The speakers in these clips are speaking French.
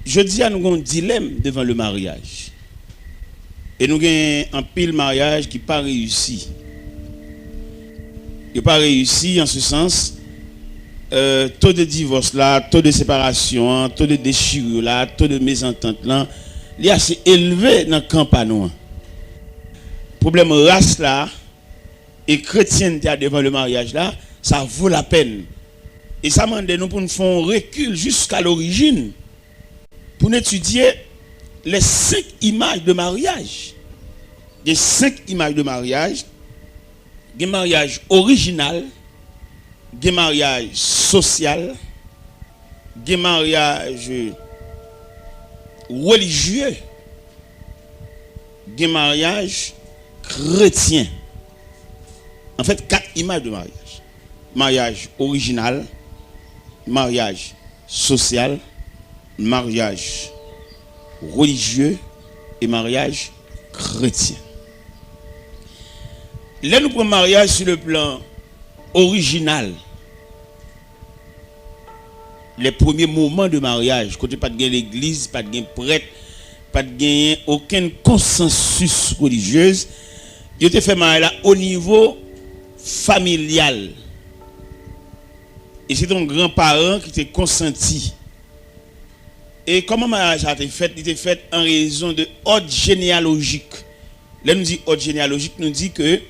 je dis à nous avons un dilemme devant le mariage. Et nous avons un pile mariage qui n'a pas réussi. Il n'a pas réussi en ce sens. Taux de divorce là, taux de séparation, taux de déchirure là, taux de mésentente là, il est assez élevé dans le campagne. Problème race là et chrétienté devant le mariage là, ça vaut la peine. Et ça demande nous pour nous faire un recul jusqu'à l'origine pour étudier les 5 images de mariage. Les 5 images de mariage, des mariages original, des mariages social, des mariages religieux, des mariages chrétiens. En fait, 4 images de mariage. Mariage original, mariage social, mariage religieux et mariage chrétien. Là, nous prenons mariage sur le plan original. Les premiers moments de mariage, côté pas de l'église, pas de prêtre, pas de aucun consensus religieux, il a été fait mariage au niveau familial. Et c'est ton grand-parent qui t'a consenti. Et comment le mariage a été fait? Il était fait en raison de ordre généalogique. Là, nous dit ordre généalogique, nous dit que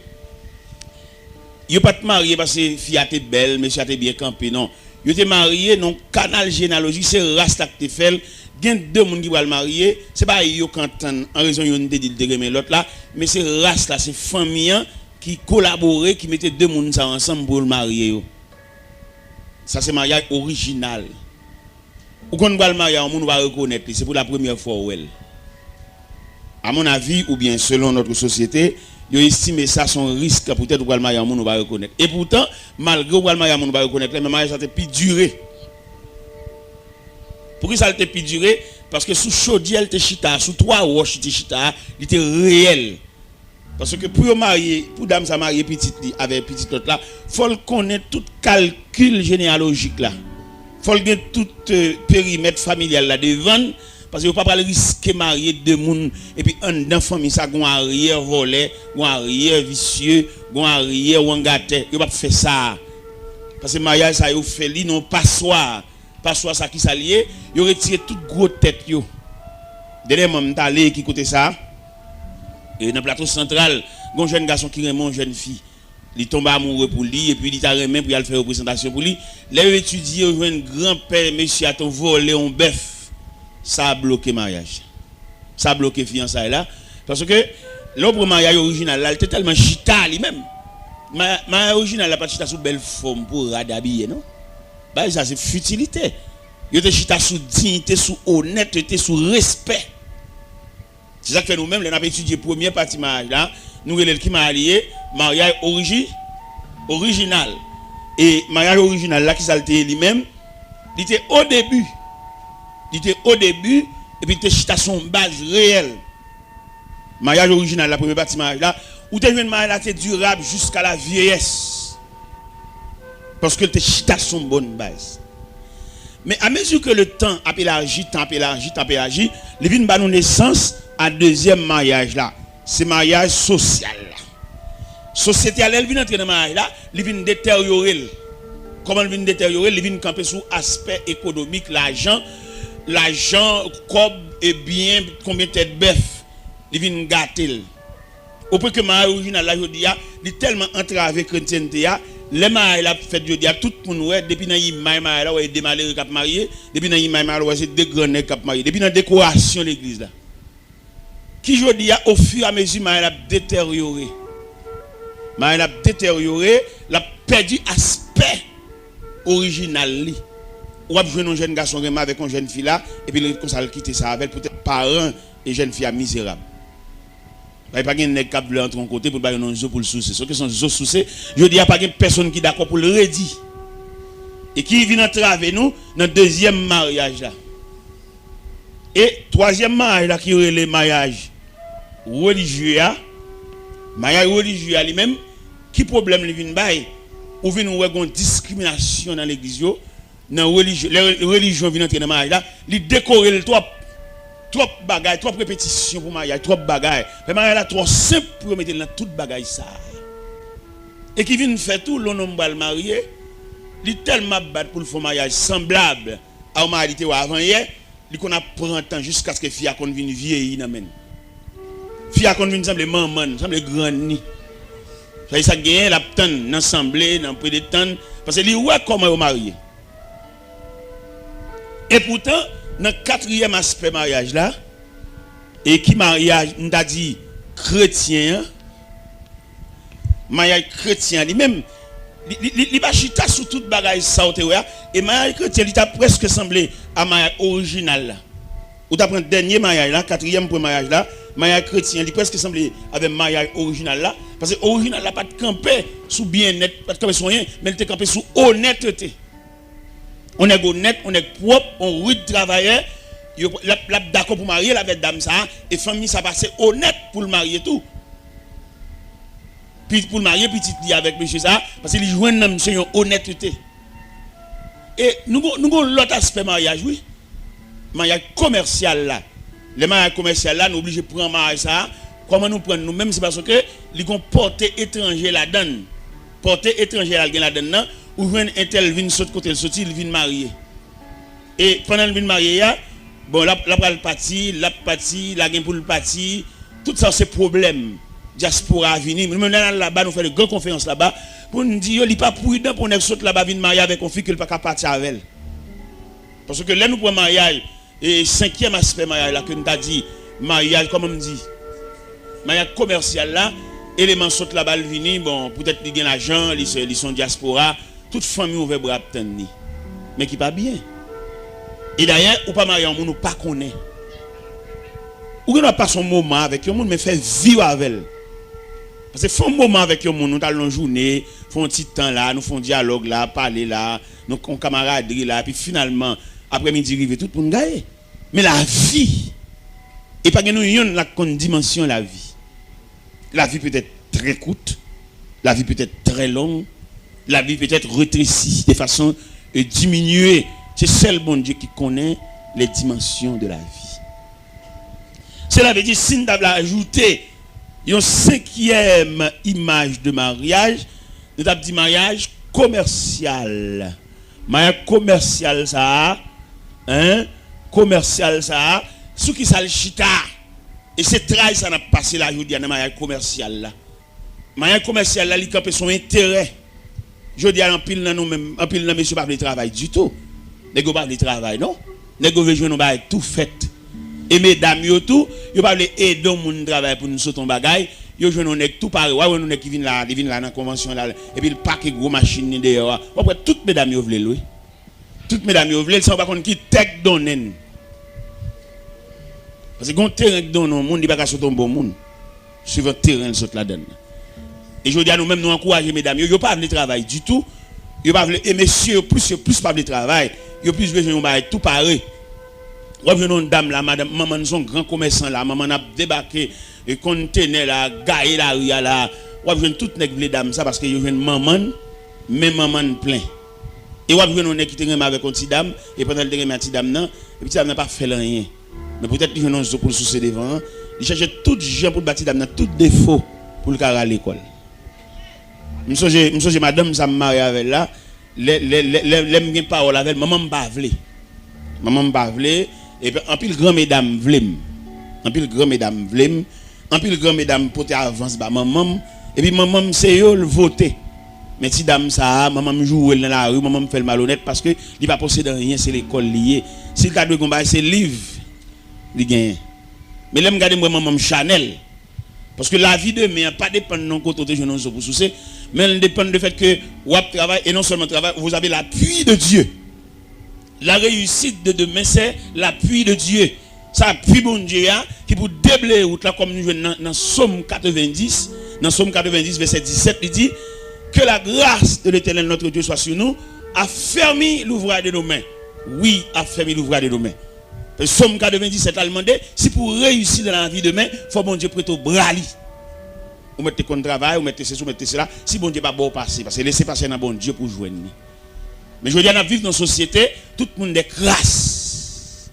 il n'y a pas de marié parce que fille était belle, monsieur était bien campé. Non. Il était marié dans le canal généalogique, c'est race qui était fait. Il y a 2 personnes qui vont le marier. Ce n'est pas eux qui en raison de l'autre là, mais c'est race là, c'est famille qui collaborait, qui mettait 2 personnes ensemble pour le marier. Ça, c'est le mariage original. Ou quand on va le marier, on va reconnaître, c'est pour la première fois. À mon avis, ou bien selon notre société, ils estiment ça son risque pour peut-être le mariage, on va reconnaître. Et pourtant, malgré le mariage, on va reconnaître, le mariage a plus duré. Pourquoi ça a été plus duré? Parce que sous chaudière, il était chita, sous 3 roches, il était chita, il était réel. Parce que pour marier, pour dame ça marier petite avec petite autre là, faut connaître tout calcul généalogique là. Faut connaître tout périmètre familial là devant parce que vous pas pas risquer marier 2 personnes et puis un dans famille ça gon arrière volé, gon arrière vicieux, gon arrière wangaté, vous pas faire ça. Parce que mariage ça yo fait li non passoire ça qui s'allié, yo retire toute gros tête yo. Dernièrement m't'allé qui côté ça. Et dans le plateau central, un jeune garçon qui remet une jeune fille. Il tombe amoureux pour lui et puis il t'a remis pour aller faire une présentation pour lui. Là, il étudie, il un grand-père, monsieur, a ton volé un bœuf. Ça a bloqué le mariage. Ça a bloqué la fiançailles là. Parce que l'autre mariage original, là, il était tellement chita lui-même. Mariage original, il n'a pas chita sous belle forme pour radhabiller, non? Bah, ça, c'est futilité. Il était chita sous dignité, sous honnêteté, sous respect. C'est ça que nous-mêmes, nous avons étudié la première partie de mariage là. Nous avons qui marié, mariage original. Et mariage original là, qui s'alté lui-même, il était au début. Il était au début, et puis il était son base réelle. Mariage original, la première partie de mariage là, où tu as une mariage là, durable jusqu'à la vieillesse. Parce que tu as son bonne base. Mais à mesure que le temps a élargi, il vient de nous naissance à deuxième mariage là. C'est mariage social là. Société elle vient entrer dans le mariage là, il vient détériorer. Comment il vient détériorer? Il vient camper sous aspect économique, l'argent, cob et bien, combien de têtes bœuf, il vient gâter. Au point que le mariage original là, il est tellement entravé chrétienté. Les mariages là fait de dire tout pour nous depuis dans y mariage là ouais des malheureux qui marié depuis dans y mariage là c'est des grands qui marié depuis dans décoration l'église là qui je dis au fur et à mesure mariage a détérioré l'a perdu aspect original li ou a jouer un jeune garçon avec une jeune fille là et puis il ça quitter ça avec peut-être parents et jeune fille misérable. Il n'y a pas de nèg qui veut entrer en côté pour bailler non zo pour le souci. Ce que sont zo souci, je dis il n'y a pas de personne qui est d'accord pour le redire. Et qui vient entraver nous dans le deuxième mariage là. Et troisième mariage là qui est le mariage religieux. Mariage religieux lui-même qui problème lui vient bailler ou vient nous une discrimination dans l'église dans religion, les religions viennent entrer dans mariage là, ils décorent le trop bagaille, trop répétition pour mariage, trop bagaille. Le mariage là trop simple pour mettre dans toute bagaille ça. Et qui vient faire tout l'on va le marier, il tellement battre pour le faire mariage semblable à un mariage ou avant hier, il qu'on a prend temps jusqu'à ce que fille qu'on vienne vieillir nan men. Fille qu'on vienne semble maman, semble grand ni. Ça gagne la tante dans assemblée, dans peu de temps parce que il ouais comment marier. Et pourtant dans le quatrième aspect mariage là, et qui mariage, on a dit chrétien, mariage chrétien lui-même, il va chita sur toute bagaille ça et mariage chrétien il t'a presque semblé à mariage original là. Ou t'as pris dernier mariage là, quatrième pour mariage là, mariage chrétien il presque semblé avec mariage original là, parce que original là pas de camper sous bien-être, pas de camper sur rien, mais il te camper sous honnêteté. On est honnête, on est propre, on rude travailleur, la d'accord pour marier la dame ça et famille ça passe honnête pour le marier tout. Puis pour le marier petit dit avec monsieur ça parce qu'il joue un monsieur une honnêteté. Et nous avons l'autre aspect mariage oui. Mariage commercial là. Le mariage commercial là nous obligé prendre mariage ça. Comment nous prendre nous même c'est parce que ils ont porté étranger la donne. Porté étranger la donne ou un tel vient sauter côté sorti il vient marier. Et pendant le vient marier bon la pral parti, la gain pour le parti, tout ça c'est problème. Diaspora venir nous là-bas nous faire de grandes conférences là-bas pour nous dire il pas prudent pour nous sauter là-bas venir marier avec une fille qu'il pas capable partir avec elle. Parce que là nous pour mariage et cinquième aspect mariage là que nous t'a dit mariage comme on dit mariage commercial là élément saute là-bas venir bon peut-être il gagne l'argent ils sont diaspora toute famille ouvert bras tenir mais qui pas bien. Et d'ailleurs ou pas marier un monde ou pas connaît. Ou n'a pas son moment avec un monde mais fait vivre avec elle. Parce que font un moment avec un monde nous allons une journée, font un petit temps là, nous font dialogue là, parler là, nous camaraderie là puis finalement après-midi arrive tout pour nous gagner. Mais la vie et pas que nous yon la dimension la vie. La vie peut être très courte, la vie peut être très longue, la vie peut être rétrécie de façon diminuée. C'est seul bon Dieu qui connaît les dimensions de la vie. Cela veut dire si nous avons ajouté une cinquième image de mariage, nous avons dit mariage commercial. Mariage commercial ça, hein? Commercial ça, ce qui ça le chita. Et c'est très ça n'a passé là aujourd'hui dans mariage commercial là. Mariage commercial là, il campe son intérêt. Je dis à en pile dans nous même, en pile dans monsieur pas de travail du tout. Nego pas de travail non. Nego veut jouer nous ba tout fait. Et mesdames yo tout, yo pas aider moun travail pour nous sauter en bagaille, yo joue nous nek tout pareil. Ouais nous nek qui vinn là dans convention là et puis il paquet gros machine dehors. Après toutes mesdames yo vle oui. Toutes mesdames yo vle, ça pas kon qui tek donnen. Parce que gon terrain donnon monde il pas sauter un bon monde. Suivant terrain saute la donne. Et je dis à nous même nous encourager mesdames yo pas venir travail du tout. Yo pas et messieurs plus pas venir travail, yo plus besoin bail tout pareil. Ouais une dame là madame maman son grand commerçant là maman a débarqué et conteneur là gaé la rue là ouais jeune toute nèg les dames ça parce que yo jeune maman mais maman plein et ouais jeune nèg qui te rem avec une petite dame et pendant le rem petite dame non et petite dame n'a pas fait rien mais peut-être il jeune pour le soucier devant il cherche tout gens pour bâtir dame tout défaut pour le carrer à l'école. M'songe madame ça me marie avec là l'aime bien parole avec maman m'pa vle et puis en pile grand mesdames vlem en pile grand mesdames vlem en pile grand mesdames porter avance ba maman et puis maman c'est yo le voter mais si dame ça maman joue dans la rue maman fait le malhonnête parce que il pas posséder rien c'est l'école lié si ta doit combat c'est livre li gagne mais l'aime garder moi maman Chanel parce que la vie de demain pas dépend non côté jeune pour soucier mais elle dépend du fait que vous travaillez et non seulement travail vous avez l'appui de Dieu. La réussite de demain, c'est l'appui de Dieu. Ça appuie bon Dieu qui pour déblayer route là comme nous jouons dans Somme 90, dans Somme 90 verset 17, il dit que la grâce de l'Éternel notre Dieu soit sur nous, affermi l'ouvrage de nos mains. Oui, affermi l'ouvrage de nos mains. Le Somme 97 a demandé si pour réussir dans la vie de demain, il faut bon Dieu prêter au bras. Vous mettez contre travail, vous mettez ceci, vous mettez cela. Si bon Dieu pas bon passer parce que laissez passer dans bon Dieu pour joindre. Mais je dis, on vivre dans une société, tout le monde est crasse.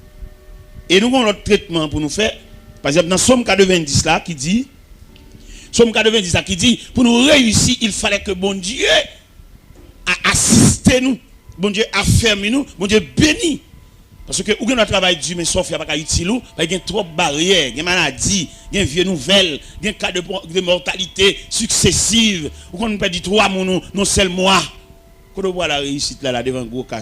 Et nous avons notre traitement pour nous faire. Par exemple, dans Somme 90 là, qui dit, Somme 90 là, qui dit, pour nous réussir, il fallait que bon Dieu assiste nous, bon Dieu affermi nous, bon Dieu bénit. Parce que ou notre travail dur, mais sauf qu'il n'y a pas utile, il y a trop de barrières, il y a maladies, il y a vieille nouvelle, il y a cas de mortalité successive, ou qu'on perd 3 mois, non seul mois. Quand on voit la réussite là, devant un gros cas,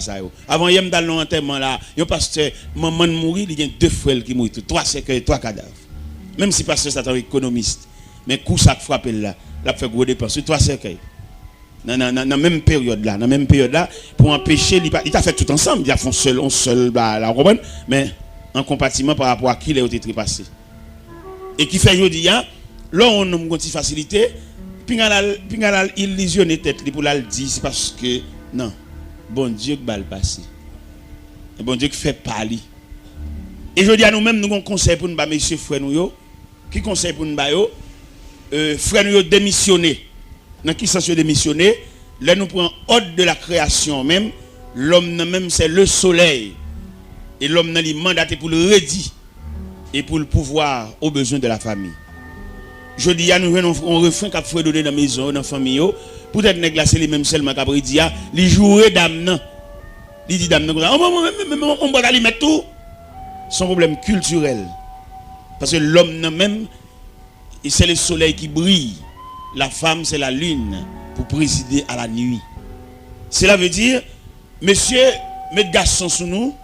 avant hier dans l'enterrement là, il pasteur maman mourir, il y a 2 frères qui mourent, 3 cercueils, 3 cadavres. Même si pasteur c'est un économiste, mais coup ça frappe là, l'a fait gros dépenses, 3 cercueils. Dans la même période là, pour empêcher, il t'a fait tout ensemble, il a fait on seul la comprendre, mais en compartiment par rapport à qui il a été trépassé. Et qui fait aujourd'hui, là on a une facilité, puis il illusionne tête pour la dire, c'est parce que non, bon Dieu qui va le passer. Bon Dieu qui fait parler. Et je dis à nous-mêmes, nous avons un conseil pour nous, messieurs frères nous, qui conseille pour nous, frères nous démissionner. Dans qui sens démissionner, là nous prenons ordre de la création même, l'homme même c'est le soleil. Et l'homme est mandaté pour le redire et pour le pouvoir aux besoins de la famille. Je dis à nous on refrain qu'a fait donner dans la maison, dans la famille, peut-être néglacer les mêmes seulement qu'a dit, les jouer d'âme. Il dit d'âme, on va aller mettre tout. Son problème culturel. Parce que l'homme même, c'est le soleil qui brille. La femme, c'est la lune pour présider à la nuit. Cela veut dire, monsieur, mettez garçons sous nous,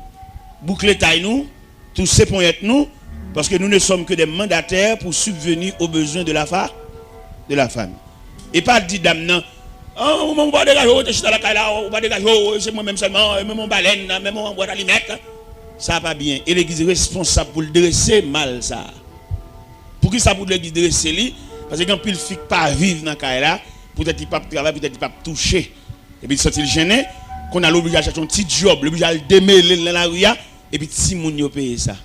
bouclez taille nous, tous ces points nous, parce que nous ne sommes que des mandataires pour subvenir aux besoins de la femme. Et pas dire dame non, oh, on va dégager, je suis dans la caille là, on va dégager, c'est moi-même seulement, même mon baleine, même mon boîte à limette. Ça va pas bien. Et l'église est responsable pour le dresser mal ça. Pour qui ça pour l'église dresser lui? Parce que quand il ne fait pas vivre dans la là, peut-être qu'il ne peut pas travailler, peut-être qu'il ne peut pas toucher. Et puis il est gêné, qu'on a l'obligation de chercher un petit job, l'obligation de démêler dans la rue, et puis si moun yo paye ça.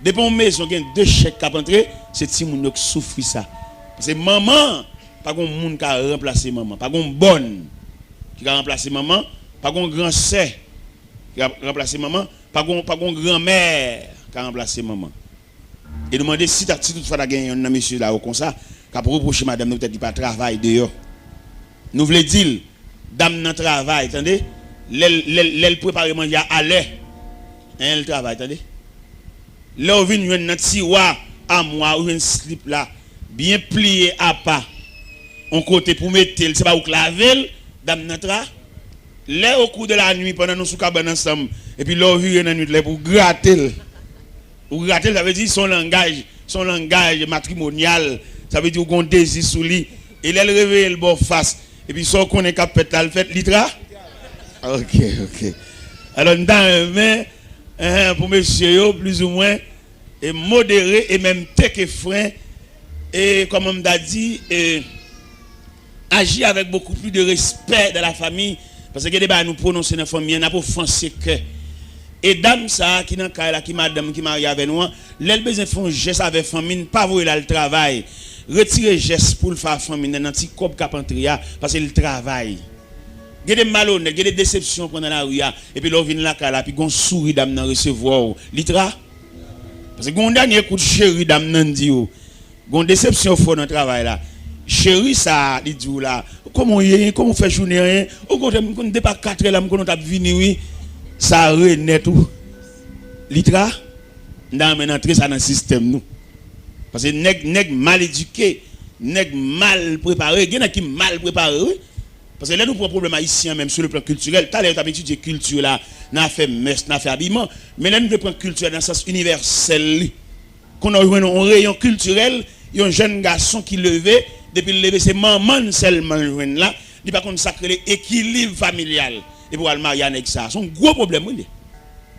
Depuis une maison, il y a 2 chèques qui rentrent, c'est si moun yo qui souffre ça. Parce que maman, pas un monde qui a remplacé maman, pas une bonne qui a remplacé maman, pas un grand sœur qui a remplacé maman, pas une grand-mère qui a remplacé maman. Et demander si toutefois tu as gagné un monsieur là comme ça, qui a reproché madame, nous peut-être pas travail dehors. Nous voulons dire, dame dans travail, attendez, l'elle prépare manger à l'air. Elle travaille, attendez. Là, on vient un tiroir à moi, ou un slip là, bien plié à pas. On côté pour mettre, c'est pas où claver, dame dans travail. Là, au cours de la nuit, pendant nous sous cabane ensemble, et puis là, on vient dans la nuit pour gratter. Ou gratter, ça veut dire son langage matrimonial, ça veut dire qu'on désire sous lui. Et là, elle réveille le bon face. Et puis, son qu'on est capable de faire, litra. Ok. Alors, dans pour monsieur, plus ou moins, et modéré, et même tech et frein, et comme on m'a dit, agir avec beaucoup plus de respect dans la famille, parce que les débats nous prononcer dans la famille, on a pour offenser que. Et dame ça qui dans cas qui madame qui marie avec nous, l'elle besoin font geste avec famille, pas voir là le travail. Retirer geste pour le faire famille dans petit cop capantria parce que le travail. Il y a des malhonnêtes, il y a des déceptions pendant la rue et puis là vient là là puis gon souris dame dans recevoir litra. Parce que gon dernier coup de chéri dame nan dit yo. Gon déception fort dans travail là. Chéri ça dit là, comment fait journée rien, au côté on dépasse 4 là on t'a venir oui. Ça renaît tout. Litra, dans entrer ça dans le système nous. Parce que nèg mal éduqué, nèg mal préparé, il y en a qui mal préparé. Parce que là nous prenons problème haïtien même sur le plan culturel. Tu as étudié culture là, n'a fait messe, n'a fait habillement, mais là nous devons prendre culture dans le sens universel. Qu'on a un rayon culturel, il y a un jeune garçon qui levé, depuis le lever c'est maman seulement là, il pas contre sacré l'équilibre familial. Et pour le marier avec ça, c'est un gros problème. Et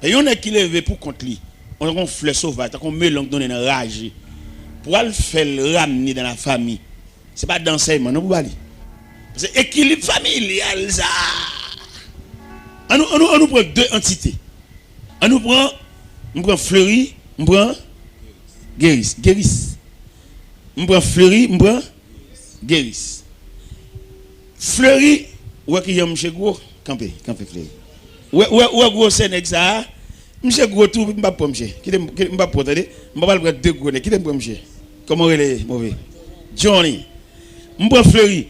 il y en a qui levé pour contre lui. On a un fleur sauvage, on mélange donner une rage. Pour le faire ramener dans la famille, ce n'est pas d'enseignement, non, pour aller. C'est équilibre familial, ça. On nous prend 2 entités. On nous prend Fleury, on prend Guéris. On prend Fleury, on prend Guéris. Fleury, ou qui est M. Gros. Campé Fleury. Ouais gros Sénègue ça. Monsieur gros tout m'pa pour monsieur. Qui m'pa pour attendez, m'pa pas le deux gros qui t'aime pour monsieur. Comment il est mauvais. Johnny. M'pa Fleury.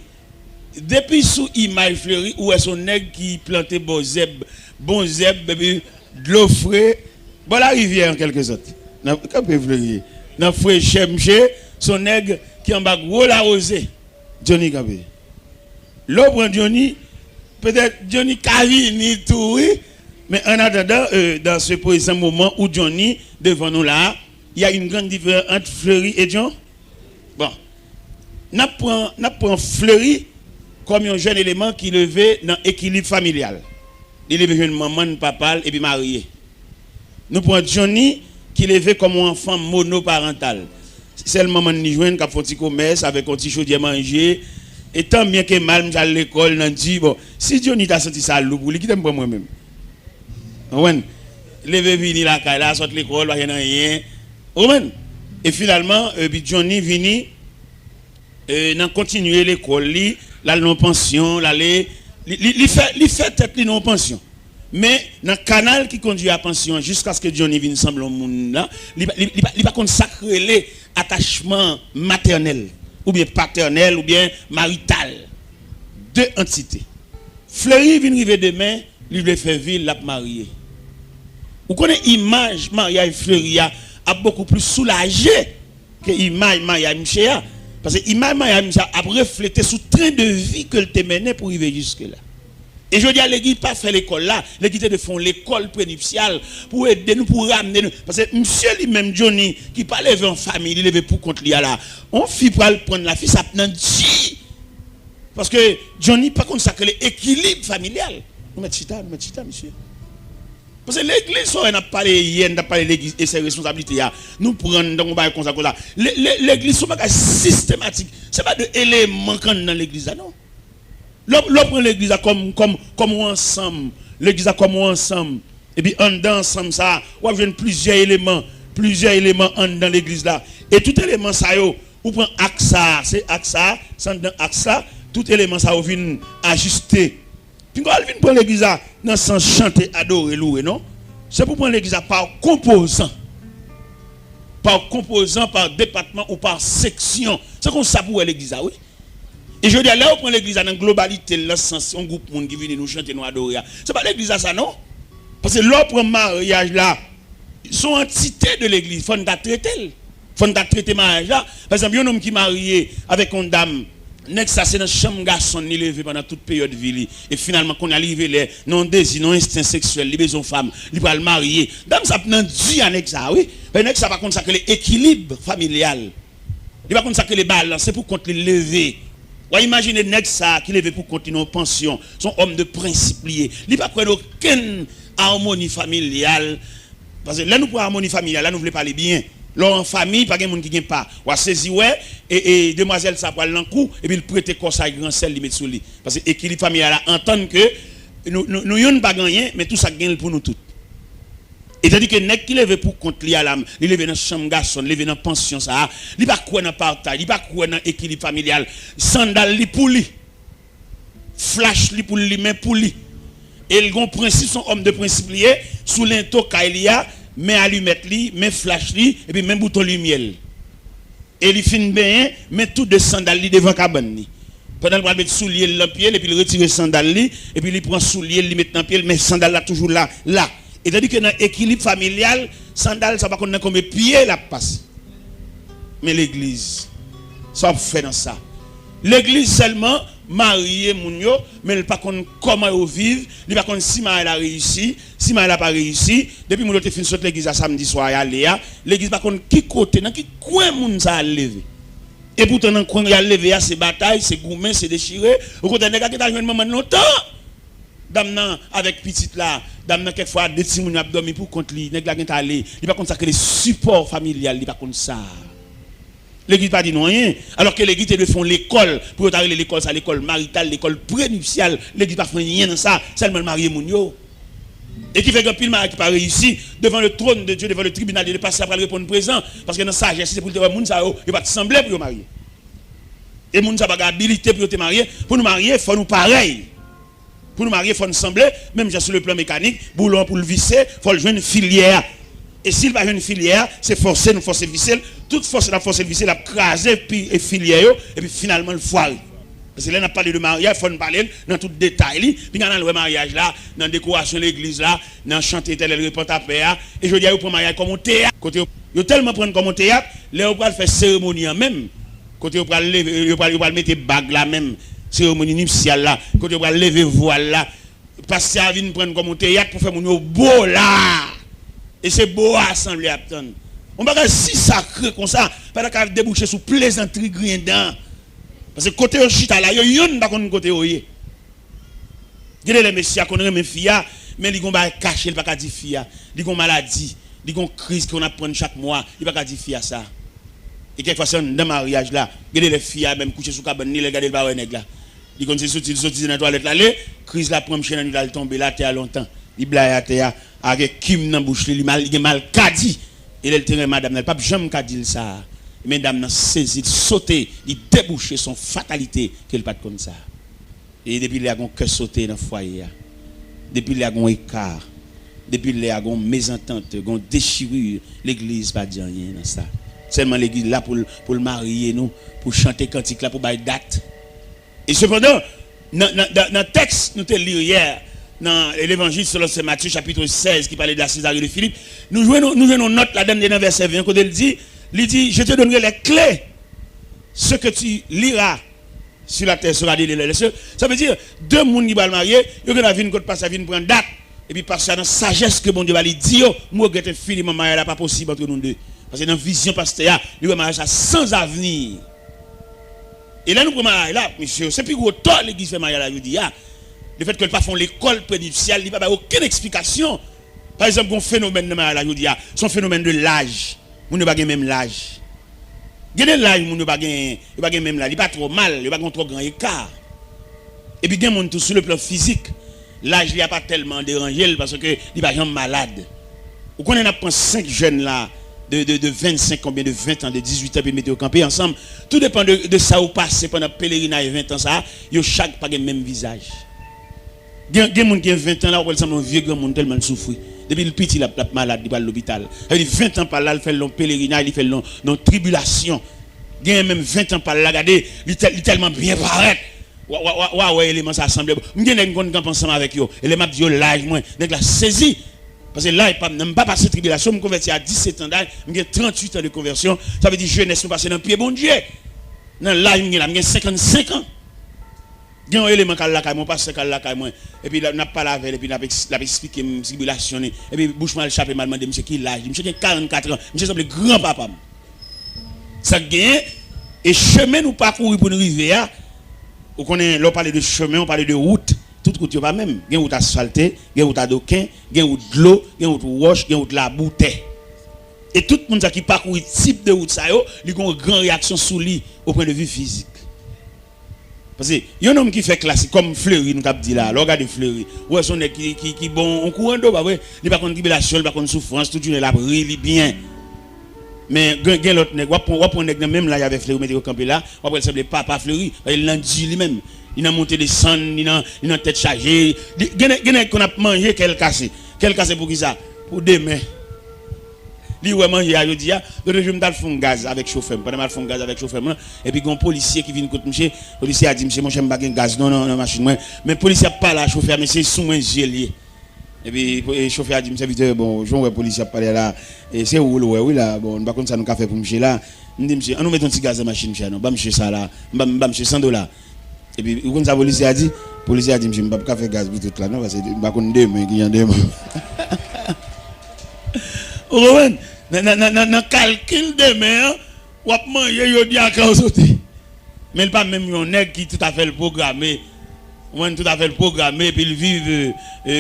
Depuis sous image Fleury où est son nègre qui plantait bon zeb de l'eau frais. Bon la rivière en quelque sorte. Dans Campé Fleury. Dans frère Chemche, son nègre qui en bas gros la rosée. Johnny Campé. L'eau prend Johnny, peut-être Johnny Cavini tout, oui. Mais en attendant, dans ce présent moment où Johnny, devant nous là, il y a une grande différence entre Fleury et John. Bon, nous prenons Fleury comme un jeune élément qui levait dans l'équilibre familial. Il levait une maman, papa et puis marié. Nous prenons Johnny qui levait comme un enfant monoparental. Seulement maman ni joindre qui a fait un petit commerce avec un petit chaudier manger. Et tant bien que mal, je à l'école, je dis, bon, si Johnny t'a senti ça, il qui t'aime pas moi-même. Ouais. Levé vini la caille là, sort l'école, il n'y a rien. Ouais. Et finalement, Johnny vini, n'a continué l'école, là, non pension, là, il fait tête non pension. Mais dans le canal qui conduit à pension, jusqu'à ce que Johnny vienne semble au monde là, il va consacrer les attachements maternels. Ou bien paternel, ou bien marital. Deux entités. Fleury vient arriver demain, lui veut faire ville, l'a marié. Vous connaissez l'image mariage Fleury a beaucoup plus soulagé que l'image mariage Mchea. Parce que l'image mariage Mchea a reflété sur le train de vie que te menait pour arriver jusque-là. Et je dis à l'église, pas faire l'école là, l'église de font l'école prénuptiale pour aider nous, pour ramener nous. Parce que monsieur lui-même, Johnny, qui pas levé en famille, il levé pour contre lui là. On fit pour prendre la fille, ça prend dit. Parce que Johnny, pas consacré l'équilibre familial. Nous mettons chita, monsieur. Parce que l'église, on a parlé hier, on a parlé de l'église et ses responsabilités. Nous prenons donc on va comme ça. L'église, c'est pas systématique. C'est pas de éléments dans l'église, non. L'on prend l'église comme ensemble. L'église comme ensemble. Et puis en dedans ensemble ça, on va plusieurs éléments en dans l'église là. Et tout élément ça yo, on prend axa, c'est axa, sans dans axa, tout élément ça vient ajuster. Puis quand on vient prendre l'église là, dans sens chanter, adorer, louer, non? C'est pour prendre l'église par composant. Par composant, par département ou par section. C'est comme ça pour l'église là, oui. Et je dis, là, on prend l'église dans la globalité, là, sens, un groupe de monde qui vient nous chanter, nous adorer. Ce n'est pas l'église à ça, non? Parce que là, pour mariage là, son entité de l'église, il faut nous traiter. Il faut nous traiter mariage là. Par exemple, un homme qui est marié avec une dame, ça c'est dans la chambre garçon, il levé pendant toute période de vie. Et finalement, quand on arrive là, non désir, non instinct sexuel, les besoins femmes, il va le marier. Dame, ça prend Dieu avec ça, oui. Mais ça va consacrer l'équilibre familial. Il va consacrer les balances, c'est pour contre les lever. Ou imaginez nèg ça qui lève pour continuer en pension, son homme de principe lié. Il pas prendre aucune harmonie familiale parce que là nous pour harmonie familiale, là nous voulons parler bien. Là en famille pas de monde qui gagne pas. Ou saisi ouais et demoiselle ça prend l'encou et puis il prête corps ça grand sel li mettre sur lui parce que équilibre familial là entendre que nous yon pas gagner mais tout ça gagne pour nous tous. Et c'est-à-dire que nèg qui lève pour compte li à l'âme, il lève dans chambre garçon, il lève dans pension ça, il pas quoi dans partage, il pas quoi dans équilibre familial, sandal li pour lui. Flash li pour lui mais pour lui. Et le grand principe son homme de principe lié sous l'into kailia, mais allumette li, mais flash li et puis même bouton lumière. Et il fin bien, mais tout de sandal li devant cabane li. Pendant le mettre soulier dans pied et puis il retire sandal li et puis il prend soulier, il met dans pied mais sandal là toujours là. Et c'est-à-dire que dans l'équilibre familial, sandal, ça va pas comme pied la passe. Mais l'église, ça fait dans ça. L'église seulement, marié mounio, mais elle pas comment ils vivent, elle pas si elle a réussi, si elle n'a pas réussi. Depuis mon autre fin de l'église à samedi soir, l'église pas qui côté, dans qui coin moun ça a levé. Et pourtant, dans coin il a levé, c'est bataille, c'est gourmet, c'est déchiré. Au côté des gars qui t'a joué maman longtemps. Dame avec petite là, dame quelquefois des petits moun abdomi pour contre lui, nèg la gen aller, il pas comme ça que les supports familial, il pas comme ça. L'église pas dit non rien, alors que l'église de font l'école pour arriver l'école ça l'école maritale, l'école prénuptiale, l'église pas fait rien dans ça, seulement marié moun yo. Et qui fait que pile mariage qui pas réussi devant le trône de Dieu, devant le tribunal de passer après répondre présent parce que dans sagesse c'est pour te voir moun ça il va te sembler pour marier. Et moun ça pas habilité pour te marier, pour nous marier, faut nous pareil. Pour nous marier, il faut nous sembler, même sur le plan mécanique, boulon pour le visser, il faut jouer une filière. Et s'il va jouer une filière, c'est forcer, nous forcer visser. Toute force la force visser, la craser, puis filière, et puis finalement le foire. Parce que là, on a parlé de mariage, il faut nous parler dans tout détail. Puis dans le mariage là, dans la décoration de l'église là, dans chanter tel le répond à paix. Et je dis, vous prenez mariage comme un théâtre. Côté, vous tellement prendre comme un théâtre, là, vous pouvez faire cérémonie en même. Côté, vous pouvez lever, vous pouvez mettre bague là même, cérémonie nuptiale là. Côté, vous pouvez lever voile là. Parce que ça vient prendre comme un théâtre pour faire mon beau là. Et c'est beau à assembler à attendre. On va si sacré comme ça, pas qu'à déboucher sous plaisanterie grindant. Parce que côté au chita là, il y a pas qu'on côté oye. Gade les messieurs qu'on remet fia, mais ils ont pas caché, il pas qu'à dire fia. Ils ont maladie, ils ont crise qu'on apprend chaque mois, il pas qu'à dire fia ça. Et quelquefois c'est dans mariage là, gade les filles même coucher sous cabane ni les garder pas nèg là. Ils ont sorti dans la toilette là, crise la prend chez là tomber là terre longtemps. Il blaye à terre avec kim dans bouche, il mal kadi. Et le terrain madame n'a pas jamais kadi ça. Mesdames n'a saisi, sauté, il débouché son fatalité qu'elle pas comme ça. Et depuis il y a un cœur sauté dans le foyer. Depuis il y a un écart. Depuis il y a une mésentente, une déchirure, l'église pas dire rien dans ça. Seulement l'église là pour le marier nous, pour chanter cantique là pour bailler date. Et cependant dans le texte nous te lire hier dans l'évangile selon Saint Matthieu chapitre 16 qui parlait de la Césarée de Philippe, nous jouons note là-dedans dans verset 20 quand il dit, je te donnerai les clés. Ce que tu liras sur la terre sera délié les cieux. Ça veut dire, deux personnes qui vont marier, ils vont venir passer, venir prendre date. Et puis passer dans la sagesse que bon Dieu va lui dire, moi je vais finir mon mariage là, pas possible entre nous deux. Parce que dans la vision pasteur, il va mariage sans avenir. Et là nous prenons mariage là, monsieur, c'est plus gros tort l'église fait mariage là, je dis, le fait que ne pas font l'école prénuptiale, il n'y a pas aucune explication. Par exemple, un phénomène de mariage là, je dis, c'est un phénomène de l'âge. Moun ne pas même l'âge. Gade l'âge moun ne pas même l'âge, il pas trop mal, il pas trop grand écart. Et puis gen moun tout sur le plan physique, l'âge il a pas tellement dérangé parce que il pas jamais malade. Ou connait n'a prend 5 jeunes là de 25 combien de 20 ans de 18 ans puis mettre au camper ensemble, tout dépend de ça ou passer pendant pèlerinage 20 ans ça, yo chaque pas le même visage. Gen moun qui a 20 ans là, on semble un vieux grand monde tellement souffrir. Depuis le petit, il a malade, il va à l'hôpital. Il 20 ans par là, il fait long pèlerinage, il fait long tribulation. Il y a même 20 ans par là, regardez, il est tellement bien paraître. Ouais, élément ça assemblé. Je suis un camp ensemble avec eux. Et les m'a dit, l'âge, moi, je l'ai saisi. Parce que là, il n'a pas passé tribulation. Je me convertis à 17 ans d'âge, j'ai 38 ans de conversion. Ça veut dire jeunesse, nous passons dans le pied, bon Dieu. Dans l'âge, j'ai 55 ans. Il y a un élément qui est là, mon pasteur qui est là, et puis il n'a pas lavé, et puis il a expliqué mes tribulations. Et puis bouche mal chapé, m'a demandé, monsieur, qui l'âge? Monsieur, qui a 44 ans, monsieur, semble grand-papa. Ça gagne, et chemin nous parcourir pour nous arriver. On parle de chemin, on parle de route. Toute route, il n'y a pas même. Il y a une route asphaltée, il y a une route à doquin, il y a une route de l'eau, il y a une route de roche, il y a une route de la bouteille. Et tout le monde qui parcourt ce type de route, il y a une grande réaction sur lui au point de vue physique. Parce que il y a un homme qui fait classique comme Fleury, nous avons dit là, regardez Fleury. Ouais, son qui bon, on courant d'eau, bah ouais, il pas contre tribulation, il pas contre souffrance, tout une la brille bien. Mais gen l'autre nèg, on prend nèg même là, il y avait Fleury mettre au campé là, on va semble papa Fleury, il l'a dit lui-même. Il a monté des sangs, il a tête chargée. Gen qu'on a mangé quel cassé pour qui ça? Pour demain. Li ouais manger a jodi a, je me dal fond gaz avec chauffeur, pendant mal fond gaz avec chauffeur et puis gon policier qui vient côté monsieur, policier a dit monsieur mon j'aime pas gaz non machine moi, mais policier pas là chauffeur mais c'est sous moi gelier. Et puis chauffeur a dit monsieur vite bon, je vois policier parler là et c'est où oui là bon, pas comme ça nous café pour monsieur là. On dit monsieur, on nous met un petit gaz dans machine monsieur non, pas monsieur ça là, pas monsieur $100. Et puis comme ça policier a dit monsieur pas café gaz pour tout là non parce que pas qu'on demain qui y a demain. Rowan dans calcul de mer, ou à manger, il dit à sauter. Mais il pas même un nègre qui tout à fait le programmé. Tout à fait le programmé, puis il vit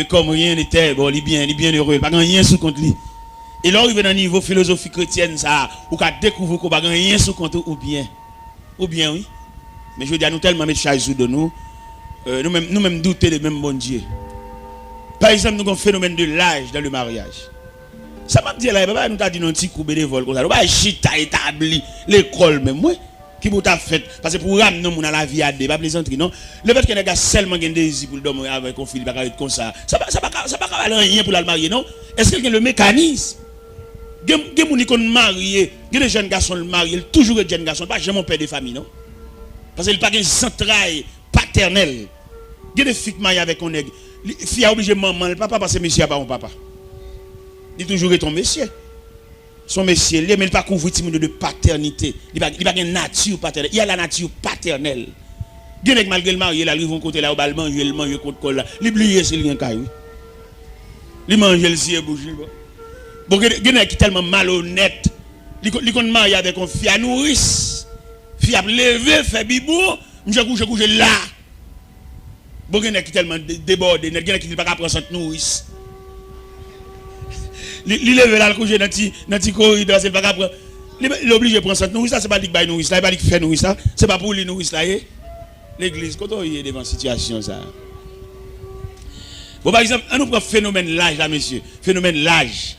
comme rien n'était. Bon, il est bien heureux. Il pas rien sous compte lui. Et là, il est dans le niveau philosophie chrétienne, ça, ou qu'à découvrir qu'on n'a rien sous compte ou bien. Ou bien, oui. Mais je veux dire, nous tellement mettre charge de nous, nous-mêmes douter de même bon Dieu. Par exemple, nous avons un phénomène de l'âge dans le mariage. Ça m'a dit là, nous t'a dit un petit coup bénévole comme ça. Nous pas chita établi l'école même moi. qui vous t'a fait parce que pour ramener mon à la vie à des pas plaisanterie non le fait que les gars seulement gagne désir pour dormir avec un fil pas comme ça pas rien pour la marier non est-ce qu'il y a le mécanisme gen moun qui marié gen des jeunes garçons le marié toujours des jeunes garçons pas jamais mon père de famille non parce qu'il pas gagne centraille paternel gen des filles mariées avec un nègre fille a obligé maman le papa parce que monsieur a pas un papa il toujours est ton monsieur son monsieur, mais il ne pas couvrir de paternité. Il n'y a pas de nature paternelle. Il y a la nature paternelle. Il y a malgré le marié, ils vont côté là, au bal manger, il mange contre col là. Il oublie c'est rien caillou. Il mange le ciel bougie. Bon, il y a qui tellement malhonnête. Il qu'on marié avec une fille à nourrice. Fille à lever, fait bibou, je couche là. Bon, il y a qui tellement débordé, il y a qui ne pas prendre cette nourrice. Il lève là le coucher dans petit corridor c'est pas capable il obligé prendre cette nourrice ça c'est pas dit bail nourrice là pas dit faire nourrice ça c'est pas pour les nourrice là l'église quand on est devant situation ça bon par exemple on nous prend phénomène l'âge là monsieur phénomène l'âge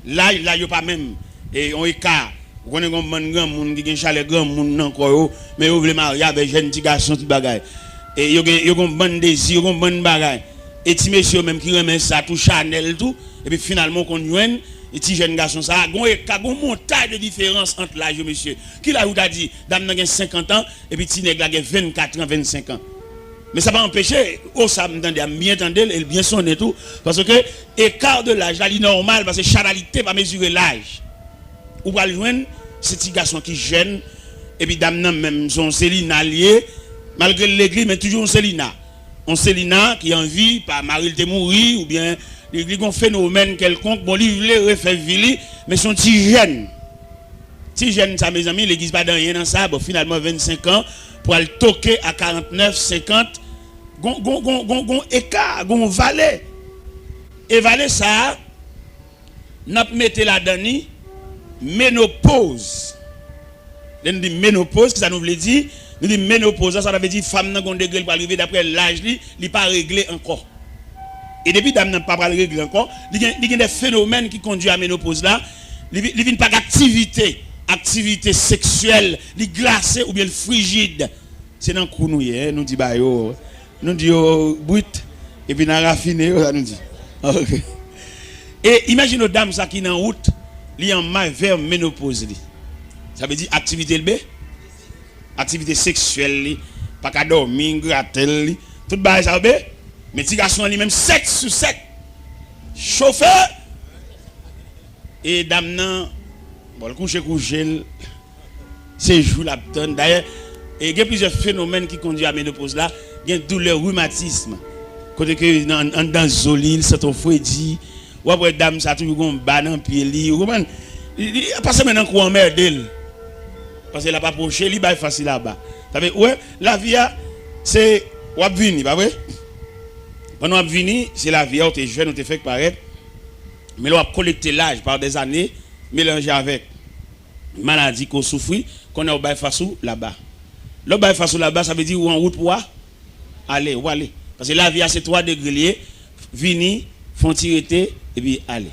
là yo pas même et on écart on connaît grand monde qui gen chalet grand monde encore mais yo veut marier avec jeune petit garçon tout bagaille et yo gon bon désir yo gon bon bagaille et ti monsieur même qui remet ça tout Chanel tout et puis finalement qu'on joine et ti jeune garçon ça gon montagne de différence entre l'âge monsieur qui là ou t'a dit dame n'a 50 ans et puis ti nèg la 24 ans 25 ans mais ça va empêcher ça m'entendez bien entendre et bien sonner tout parce que écart de l'âge là il normal parce que charalité pas mesurer l'âge ou va le joindre c'est petit garçon qui jeune et puis dame même son Célina lié malgré l'église mais toujours on Célina qui en vie par Marie te mourir ou bien il y a un phénomène quelconque bon il voulait refaire vili mais son petit jeune ça mes amis l'église pas dans rien dans ça bon finalement 25 ans pour aller toquer à 49 50 gon écart gon valet et valet ça n'a mettre la dani ménopause l'on dit ménopause ça nous veut dire nous dit ménopause ça veut dire femme n'a gon degré pour arriver d'après l'âge li pas réglé encore et depuis dame n'a pas réglé encore il y a des phénomènes qui conduisent à ménopause là il vient pas d'activité sexuelle li glacé ou bien frigide c'est dans cou nous dit bah yo nous dit brut et puis n'a raffiné ça nous dit OK et imagine aux dames ça qui dans route li en mal vers ménopause li ça veut dire activité le activité sexuelle pas qu'à dormir gratter tout bail ça be mais petit garçon lui même 7 sur 7 chauffeur et dame nan bon le coucher c'est jour la donne d'ailleurs et il y a plusieurs phénomènes qui conduisent à la ménopause là il y a douleur rhumatisme côté que dans zolil c'est ton fouedi ou après dame ça toujours gon ba dans pied li vous comprenez il passe maintenant quoi merde parce qu'il a pas poché il va facile là-bas ça veut ouais la vie c'est ou venir pas vrai pendant on venir c'est la vie on est jeune on te fait paraître mais on a collecté l'âge par des années mélangé avec maladie qu'on souffre qu'on a au bail face là-bas le bail face là-bas ça veut dire ou en route pour aller ou aller parce que la vie c'est 3 degrés venir font tirer et puis aller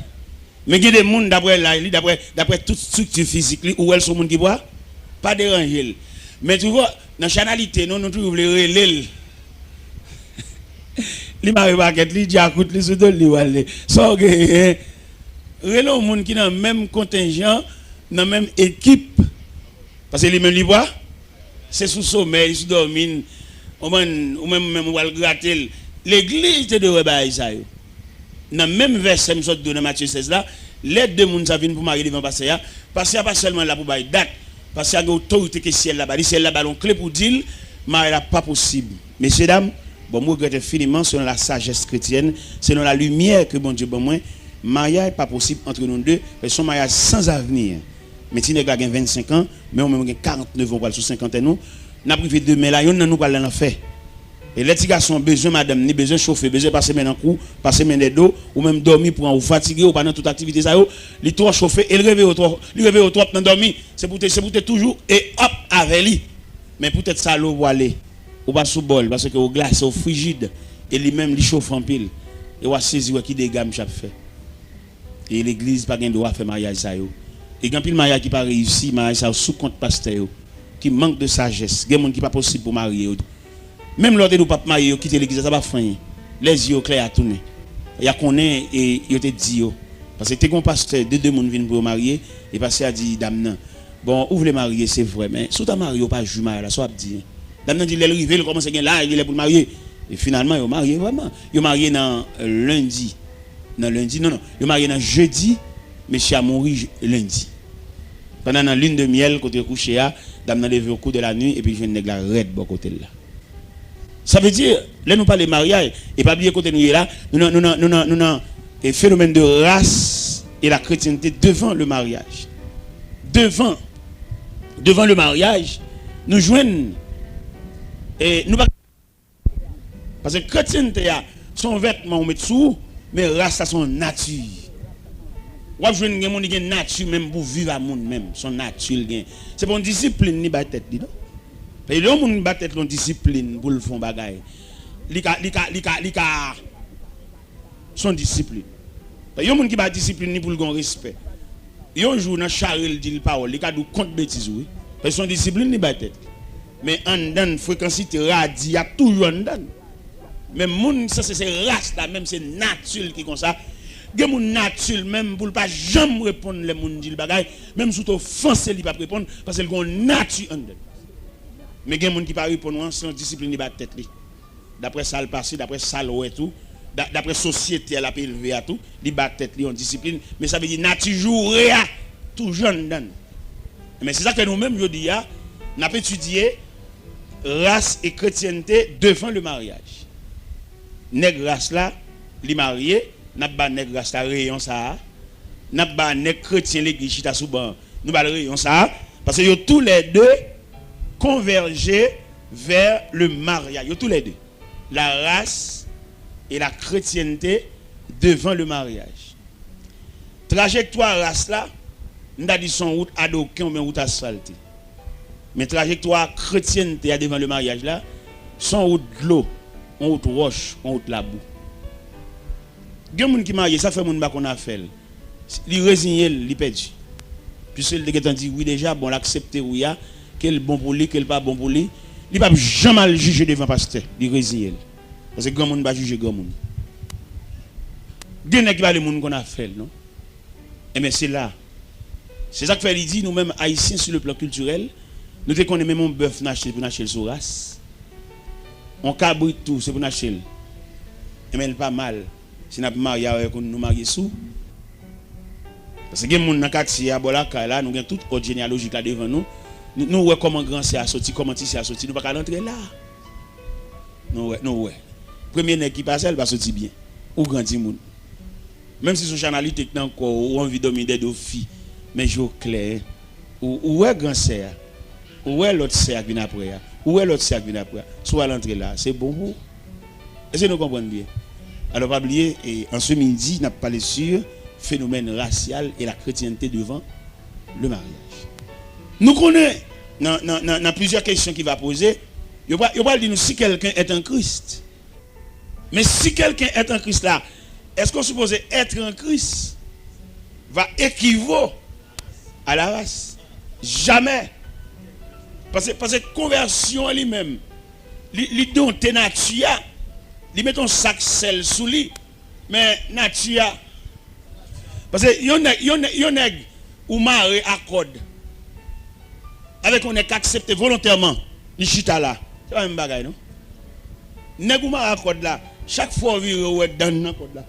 mais il y a des monde d'après toute structure physique ou elles sont monde qui boit pas déranger mais tu vois dans chanalité non toujours le relais li m'a remarqué li diacoute li sous li walé so relais monde qui dans même contingent dans même équipe parce que les mêmes li boit c'est sous sommeil sous dormir ou même on va le gratter l'église te de bail ça yo dans même verset me sorte de Matthieu 16 là les deux monde ça viennent pour marier devant passer parce qu'il pas seulement là pour bail date parce qu'il y a une autorité qui ciel là-bas le ciel là-bas on clé pour dire mariage là pas possible messieurs dames bon moi regrette infiniment selon la sagesse chrétienne selon la lumière que bon Dieu bon moi mariage pas possible entre nous deux parce son mariage sans avenir mais si nèg a 25 ans mais on même 49 ans pour sur 50 ans nous n'a privé demain là on nous pas l'en faire et les petits garçons besoin madame ni besoin chauffer besoin passer maintenant coup passer maintenant dos ou même dormir pour en fatiguer ou pendant toute activité ça yo li trop chauffer et le réveil au trop dans dormir c'est pour toujours et hop avec lui mais peut-être ça l'eau pour aller ou pas sous bol parce que au glace au frigide et lui même li chauffe en pile et on saisir qui dégâts m'chap fait et l'église pas gain droit faire mariage ça yo et quand pile mariage qui pas réussi mariage ça sous compte pasteur yo qui manque de sagesse, il y a des gens qui pas possible pour marier. Même lorsque nous pas marier, quitter l'église, ça va faire. Les yeux clairs à tourner. Il y a qu'on est et il te dit parce que t'es un pasteur deux personnes viennent pour marier et pasteur a dit dame non. Bon, ouvre les marier, c'est vrai mais si tu marié pas jumeau là, soit dit. Dame non dit les rivé, il commence à gagner là, il est pour marier et finalement il marié vraiment. Il marié dans lundi. Non, il marié dans jeudi, monsieur a mouru lundi. Pendant la lune de miel côté couché à dame n'a levé au cours de la nuit et puis je nèg la red bon côté là. Ça veut dire là nous parler mariage et pas oublier côté nous là, nous un phénomène de race et la chrétienté devant le mariage. Devant le mariage, nous joignons et nous pas parce que chrétienté a son vêtement on met sous mais race a son nature. Ou joindre des monde qui nature même pour vivre à monde même, son nature gain. C'est pour une discipline ni ba tête dit non. Parce que le monde ba tête l'on discipline pour le fond bagaille. Lika son discipline. Parce que monde qui ba discipline ni pour le gon respect. Yon jour dans charel dit parole, il ka dou compte bêtise oui. Parce que son discipline ni ba tête. Mais en dan fréquence radie a toujours en dan. Même monde ça c'est race là même c'est nature qui comme ça. Gen moun nature même pour pas jamais répondre les moun dit bagay même sous offenser il pas répondre parce que gon nature en dedans. Mais gen moun qui pas répondre sans discipline ba tête li. D'après ça le passé, d'après ça le tout, d'après société elle a élevé à tout, li ba tête li en discipline mais ça veut dire nature jouer tout jeune dan. Mais c'est ça que nous même je dis a n'a pas étudié race et chrétienté devant le mariage. Nèg race là, li marié n'a pas nèg race la rayon ça n'a pas nèg chrétien l'église chita sous ban nous ba rayon ça parce que yo tous les deux convergé vers le mariage yo tous les deux la race et la chrétienté devant le mariage trajectoire race là n'a dit son route adoquin ou bien route asphaltée mais trajectoire chrétienté devant le mariage là son route de l'eau on route roche on route la boue. Gen moun qui marié ça fait moun ba qu'on a fait li résigné li perdu puisque le gars dit oui déjà bon l'accepter ou ya quel bon pour lui quel pas bon pour lui il pas jamais juger devant pasteur li résigné parce que grand moun ba juger grand moun gen nèg qui va le moun qu'on a fait non et mais c'est ça que fait il dit nous même haïtiens sur le plan culturel nous te connaît même un bœuf nacher pour nacher sur race on cabrit tout c'est pour nacher et mais pas mal. Si nous avons marié avec nous mariés sous. Parce que les gens qui sont là, nous avons toute autre généalogie là devant nous. Nous voyons comment grand c'est sorti, comment petit c'est sorti. Nous ne pouvons pas rentrer là. Nous voyons. Premier nèg qui passe, elle va sortir bien. Ou grandi moun. Même si son chanalité est encore, ou envie de dominer des filles. Mais je clair. Ou est grand c'est. Ou est l'autre c'est qui vient après. Ou est l'autre c'est qui vient après. Soit l'entrée là. C'est bon pour. Est-ce que nous comprenons bien? Alors, pas oublier, et en ce midi, nous avons parlé sur le phénomène racial et la chrétienté devant le mariage. Nous connaissons dans plusieurs questions qu'il va poser. Il va dire si quelqu'un est en Christ. Mais si quelqu'un est en Christ là, est-ce qu'on suppose être en Christ va équivaut à la race? Jamais. Parce que conversion elle-même, l'idon te nature. Li met un sac sel sous lui mais nature parce que yon nèg ou maré accord avec on est accepté volontairement ni chita là c'est pas même bagaille non nèg ou maré accord là chaque fois vire ou dans code là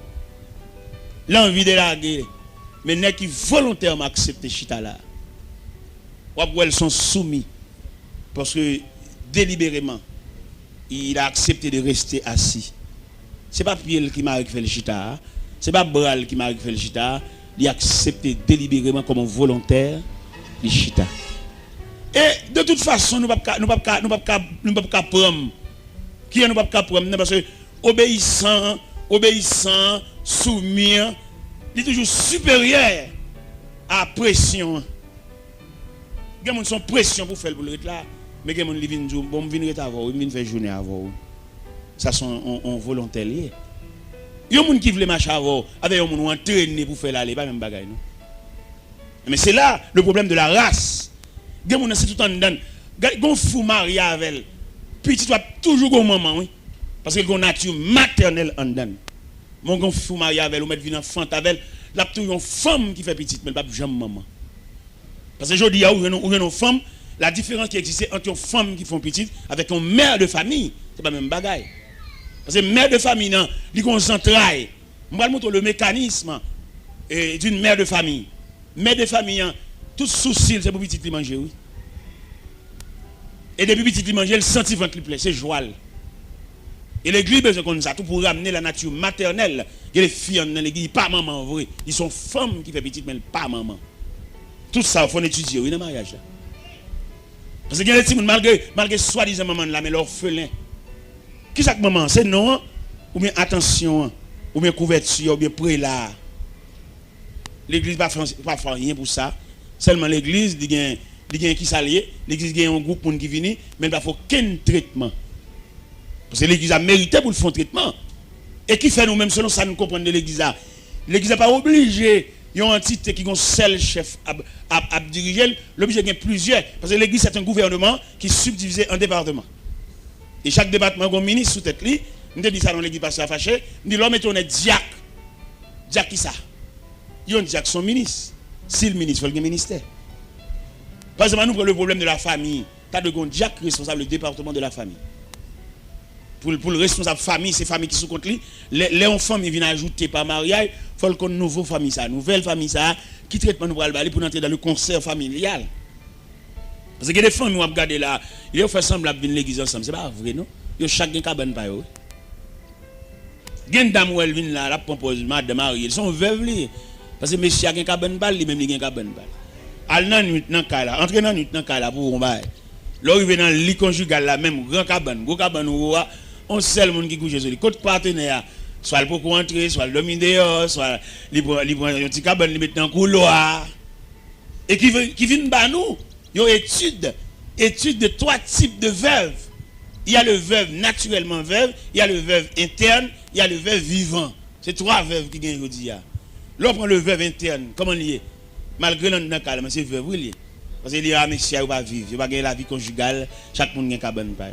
l'envie de la guerre mais nèg qui volontairement accepté chita là ou elles sont soumis parce que délibérément il a accepté de rester assis. Ce n'est pas Pierre qui m'a fait le chita, ce n'est pas Bral qui m'a fait le chita, il a accepté délibérément comme un volontaire le chita. Et de toute façon, nous ne pouvons pas prendre. Qui est nous ne pouvons pas prendre? Parce que obéissant, soumis, il est toujours supérieur à la pression. Il y a une pression pour faire le là. Mais quelqu'un qui vient dire, bon, je viens avant, je viens faire journée avant. Ça sont en volontaire. Il y a des gens qui veulent marcher avant, avec des gens qui ont entraîné pour faire l'aller, pas même bagaille. Mais c'est là le problème de la race. Il y a des gens qui sont tout en dedans. gon fou marié avec elle. Petit doit toujours gon maman oui. Parce que gon nature maternelle en dedans. Mon gon fou marié avec elle ou mettre vin enfant avec elle, là toujours une femme qui fait petite mais pas jamais maman. Parce que aujourd'hui où une femme, la différence qui existe entre une femme qui font petite avec une mère de famille, c'est pas même bagaille. Parce que mère de famille non, il concentraille. On va montrer le mécanisme d'une mère de famille. Mère de famille, tout souci, c'est pour petit qui manger, oui. Et depuis petit qui manger, le sentiment qui plaît, c'est joie. Et l'église besoin comme ça, tout pour ramener la nature maternelle. Il y a les filles dans l'église, pas maman vrai. Ils sont femmes qui font petite, mais pas maman. Tout ça, il faut étudier, oui, dans le mariage. Parce que il y a des petits, malgré soi-disant maman là, mais l'orphelin. Qui c'est que maman? C'est non, ou bien attention, ou bien couverture, ou bien prélat. L'église n'a pas fait rien pour ça. Seulement l'église, il y a qui s'allie, l'église a un groupe qui vient, mais il n'y a pas aucun traitement. Parce que l'église a mérité pour le faire traitement. Et qui fait nous-mêmes, selon ça, nous comprenons de l'église. L'église n'est pas obligée, il y a un entité qui est un seul chef à diriger, l'obligé il y a plusieurs. Parce que l'église, c'est un gouvernement qui est subdivisé en départements. Et chaque département a un ministre sous tête. Je dis ça dans l'église parce que ça fâché. Je dis l'homme est un diacre. Diacre qui ça? Il y a un diacre son ministre. Si le ministre, il faut le ministère. Par exemple, nous prenons le problème de la famille. Tu as de un diacre responsable du département de la famille. Pour le responsable famille, c'est famille qui sont contre lui. Les enfants viennent ajouter par mariage, il faut qu'on nouveau famille ça, nouvelle famille ça, qui traitement nous aller pour entrer dans le concert familial. Parce que les familles nous regardent là, ils font semblant de venir l'église ensemble, c'est pas vrai non? Ils chacun cabane pas yo. Gen dame où elle vient là, la propose madame mariée, ils sont veuves li. Parce que monsieur a gen cabane bal, lui même il gen cabane bal. Al nan nuit nan ka là, entre nan nuit nan ka là pour on bail. Là arrivé dans le lit conjugal là même grand cabane, gros cabane ou on seul monde qui couche sur lui. Côté partenaire, soit le pour entrer, soit le dominer dehors, soit libre un petit cabane li mettre dans couloir. Et qui vient ba nous, yo étude de trois types de veuves. Il y a le veuve naturellement veuve, il y a le veuve interne, il y a le veuve vivant. C'est trois veuves qui gagnent aujourd'hui. Là on prend le veuve interne, comment il est? Malgré l'un calme, c'est veuve oui. Parce qu'il y a un monsieur qui va vivre, il va gagner la vie conjugale, chaque monde a un cabane pa.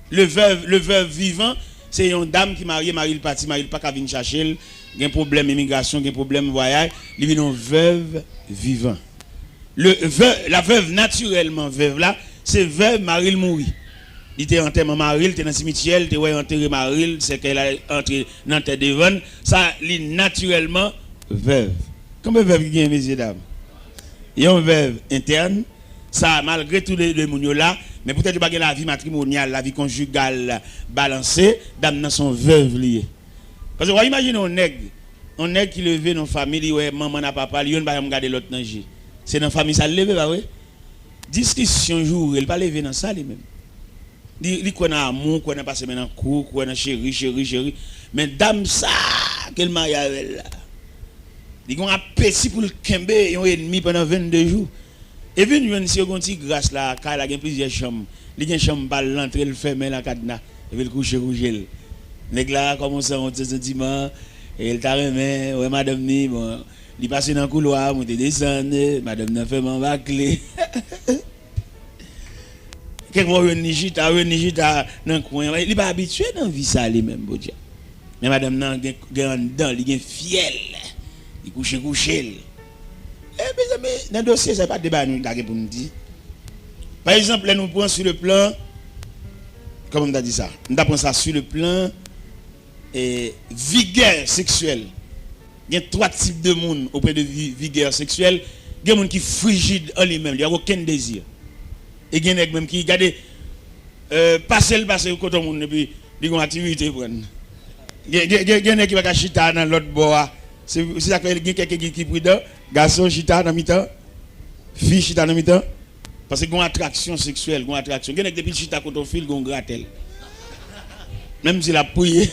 Le veuve vivant, c'est une dame qui marie le parti, marie pas qu'à venir chercher, il y a un problème immigration, il y a un problème voyage, il vient une veuve vivant. La veuve naturellement veuve là, c'est veuve marie le mourir. Il était enterré Maril, il était dans le cimetière, il était enterré Maril, c'est qu'elle a entré dans la terre de Van. Ça, il est naturellement veuve. Comment veuve qui gagne, messieurs dames? Il y a une veuve interne, ça, malgré tous les mounions là, mais peut-être pas la vie matrimoniale, la vie conjugale balancée, dames sont veuves liées. Parce que vous imaginez un nègre qui levé dans la famille, ouais, maman n'a papa, il va regarder l'autre nager. C'est dans la famille, ça le levé, bah oui. Discussion jour, il va lever dans ça lui-même. Il connaît amour, connaît passé maintenant cours, connaît chéri. Mais dame ça, qu'elle m'a avec là. Il a un appétit pour le kembe, il a un ennemi pendant 22 jours. Et puis, si on a une grâce là, il a plusieurs chambres. Il a une chambre pour l'entrée, il ferme la cadenas, il veut coucher rouge. Les gars commencent à monter sentiment, et il t'a remis, ouais, madame ni, bon, il passe dans le couloir, il descend, madame n'a fait mon bâclé. Quelquefois, il dans le coin. Il n'est pas habitué dans la vie, ça, lui-même, bon Dieu. Mais madame, il est fiel. Il couche. Mais dans le dossier, ce n'est pas de débat pour nous dire. Par exemple, nous prenons sur le plan. Comment on a dit ça? Nous prenons ça sur le plan vigueur sexuelle. Il y a trois types de monde auprès de vigueur sexuelle. Il y a des gens qui sont frigides en lui-même, il n'y a aucun désir. Et il y a des gens qui regardent passer au côté de monde et puis ils ont une activité. Il y a des gens qui vont chita dans l'autre bois. C'est ça que il y a quelqu'un qui est prudent. Garçon chita dans mi-temps. Fille chita dans mi-temps. Parce qu'il y a une attraction sexuelle. Il y a des gens qui chita contre le fil, ils ont grattel. Même s'il a prié.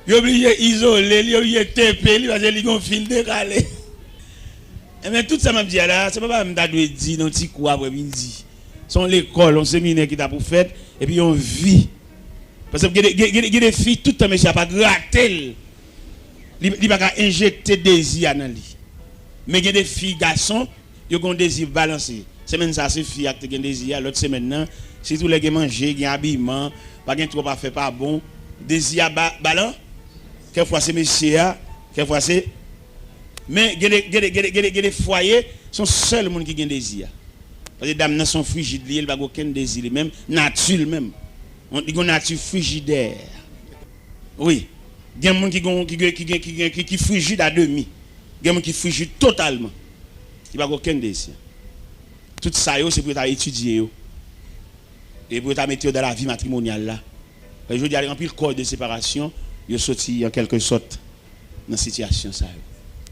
Il est obligé d'isoler, il est obligé de taper, il a un fil décalé. Mais tout ça m'a dit là, c'est pas me dire dans petit coup après midi. Son l'école, on séminaire qui t'a pour fait et puis on vit. Parce que il y a des filles tout le temps monsieur pas gratter. Il pas injecter désir dans lui. Mais il y a des filles garçons, ils ont un désir balancé. Semaine ça c'est fille qui gen désir, l'autre semaine nan, si tous les qui manger, qui habillement, pas gen trop pas fait pas bon, désir balan. Quelquefois c'est monsieur, quelquefois c'est mais les foyers sont seuls monde qui gen désir. Parce que dames nan sont frigides, il pas aucun désir même nature même. On dit qu'on nature frigidaire. Oui. Il y a des gens qui frigide à demi. Il y a des gens qui frigide totalement. Il n'y a aucun désir. Tout ça, c'est pour étudier. Et pour mettre dans la vie matrimoniale. Là. Je dis, il y a un corps de séparation, il est sorti en quelque sorte dans cette situation. Ça.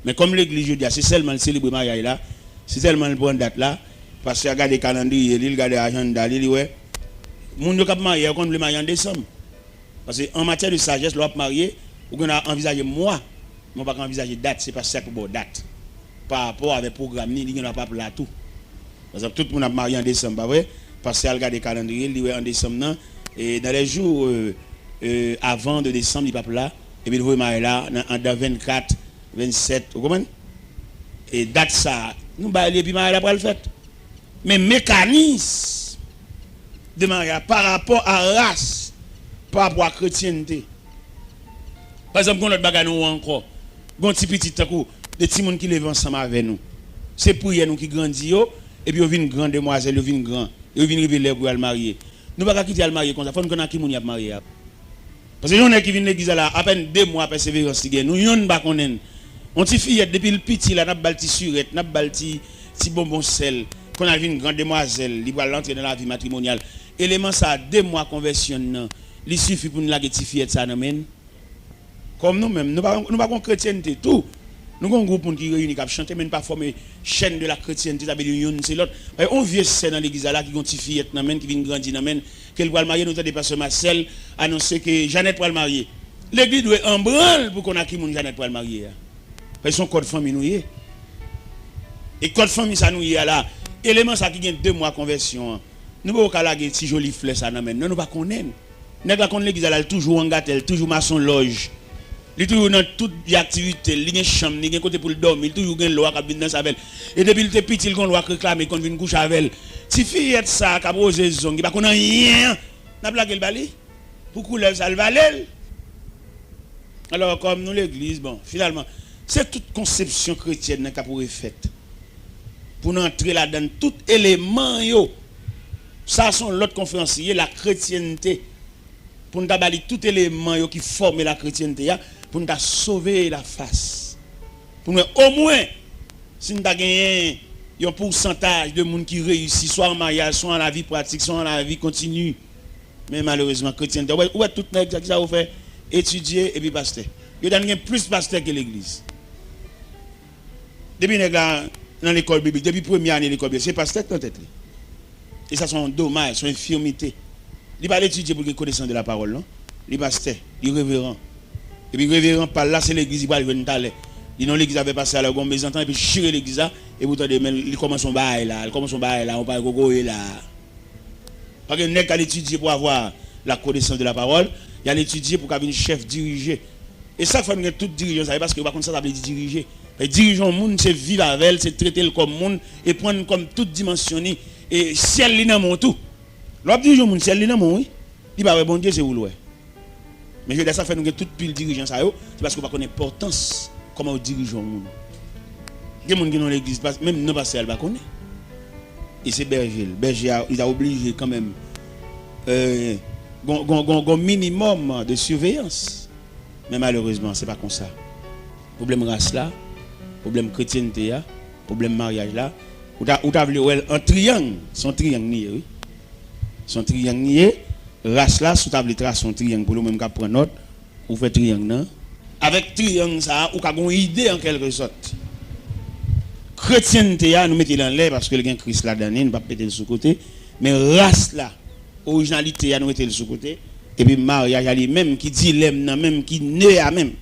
Mais comme l'église, je dis, c'est seulement le célébrer mariage là, c'est tellement le bon date là, parce que regarde le calendrier, il regarde l'agenda, il dit, ouais, les gens qui marié, on le marier en décembre. Parce qu'en matière de sagesse, l'on marié, on a envisagé moi, mais on ne pas envisager date, c'est pas ça pour bon date. Par rapport avec le programme, il n'y a pas là tout. Parce que tout le monde a marié en décembre, vrai? Parce que regarde le calendrier, il est en décembre, et dans les jours avant de décembre, il n'est pas là, et puis il est là, dans 24, 27, vous comprenez? Et date ça, nous allons puis mariage après le fait. Mais mécanisme de mariage par rapport à race, par rapport à chrétienté. Par exemple, quand notre bagage nous encore, quand petit petit coup, des petits gens qui lèvent ensemble avec nous. C'est pour nous qui grandit et puis on vient grande demoiselle, on vient grand, et on vient révéler pour le marier. Nous ne pouvons pas quitter le marier comme ça, il faut qu'on ait qui moun y a marié. Parce que nous qui viennent l'église là, à peine 2 mois persévérance nous yon pas connaître. On ti fillette depuis le petit là, n'a balti surette, n'a balti ti bonbon sel, qu'on a vu une grande demoiselle, il va l'entrer dans la vie matrimoniale. Élément ça 2 mois conversion non, il suffit pour nous la ti fillette ça n'amène. Comme nous-mêmes, nous pas chrétienté tout. Nous avons un groupe qui réunit, qui chanter, mais pas former chaîne de la chrétienté, c'est l'autre. On vient dans l'église là, qui ont une fillette, qui vient grandir, qu'elle va le marier, nous avons des Marcel annoncer que Jeannette va le marier. L'église doit en branle pour qu'on ait qui Jeannette va le marier. Parce que son code famille nous y est. Et code famille ça nous y est là. Élément ça qui gagne 2 mois conversion. Nous ne pouvons pas laguer si joli fleur ça nous nous pas connaître. Nous pas connaître l'église là toujours en gâtel, toujours maçon loge. Il toujours dans toute activité, il y a une chambre, il y a un côté pour le dormir, il toujours une loi qui vient dans sa belle. Et depuis il était petit, il y a une loi qui réclame qu'on vient coucher avec elle. Si fille ça qui a posé zone, il pas connaît rien. N'a blagué le balai. Pour couler ça le valait. Alors comme nous l'église, bon, finalement c'est toute conception chrétienne qui a pour effet. Pour nous entrer là-dedans, tout élément, ça sont l'autre conférencier, la chrétienté. Pour nous balayer tout élément qui forme la chrétienté, pour nous sauver la face. Pour nous, au moins, si nous avons gagné un pourcentage de gens qui réussissent, soit en mariage, soit en la vie pratique, soit en la vie continue. Mais malheureusement, chrétienté, où est tout le monde qui a fait étudier et puis pasteur. Il y a plus de pasteurs que l'église. Depuis dans l'école biblique, depuis la première année de l'école biblique, c'est pasteur qui est en tête. Et ça, c'est un dommage, c'est une infirmité. Il ne va pas étudier pour qu'il connaisse de la parole, non? Il est pasteur, il est révérend. Et puis, révérend, par là, c'est l'église, il va venir d'aller. Il non l'église avait passé à la gomme, mais et puis chirer l'église là, et vous entendez, il commence son bail là, on parle gogo là. Parce que n'est qu'à l'étudier pour avoir la connaissance de la parole, il y a l'étudier pour qu'il chef diriger. Et ça, il faut que tout dirigeant, ça parce que par contre, ça veut dire diriger. Diriger le monde, c'est vivre avec elle, c'est traiter le comme monde et prendre comme toute dimension. Et ciel, il n'a tout. L'autre dirigeant le monde, ciel, il n'a oui. Il va bon Dieu, c'est où l'ouest. Mais je dis ça, fait nous tout pile dirigeant, ça, c'est parce qu'on va connaître l'importance comment on dirige le monde. Il y a des gens qui dans l'église, même non pasteur, elle va connaître. Et c'est berger. Berger, il a obligé quand même un minimum de surveillance. Mais malheureusement, ce n'est pas comme ça. Problème race là, problème chrétienté là, problème mariage là. Ou t'as vu un triangle, son triangle nié, oui. Son triangle nié, race là, sous table trace son triangle pour le même cas prendre note, ou fait triangle non. Avec triangle ça, ou qu'a une idée en quelque sorte. Chrétienté là, nous mettons dans l'air parce que le gain Christ là dedans, nous pas péter le sous côté, mais race là, originalité là nous mettons le sous côté et puis mariage là même qui dit l'aime même qui né à même.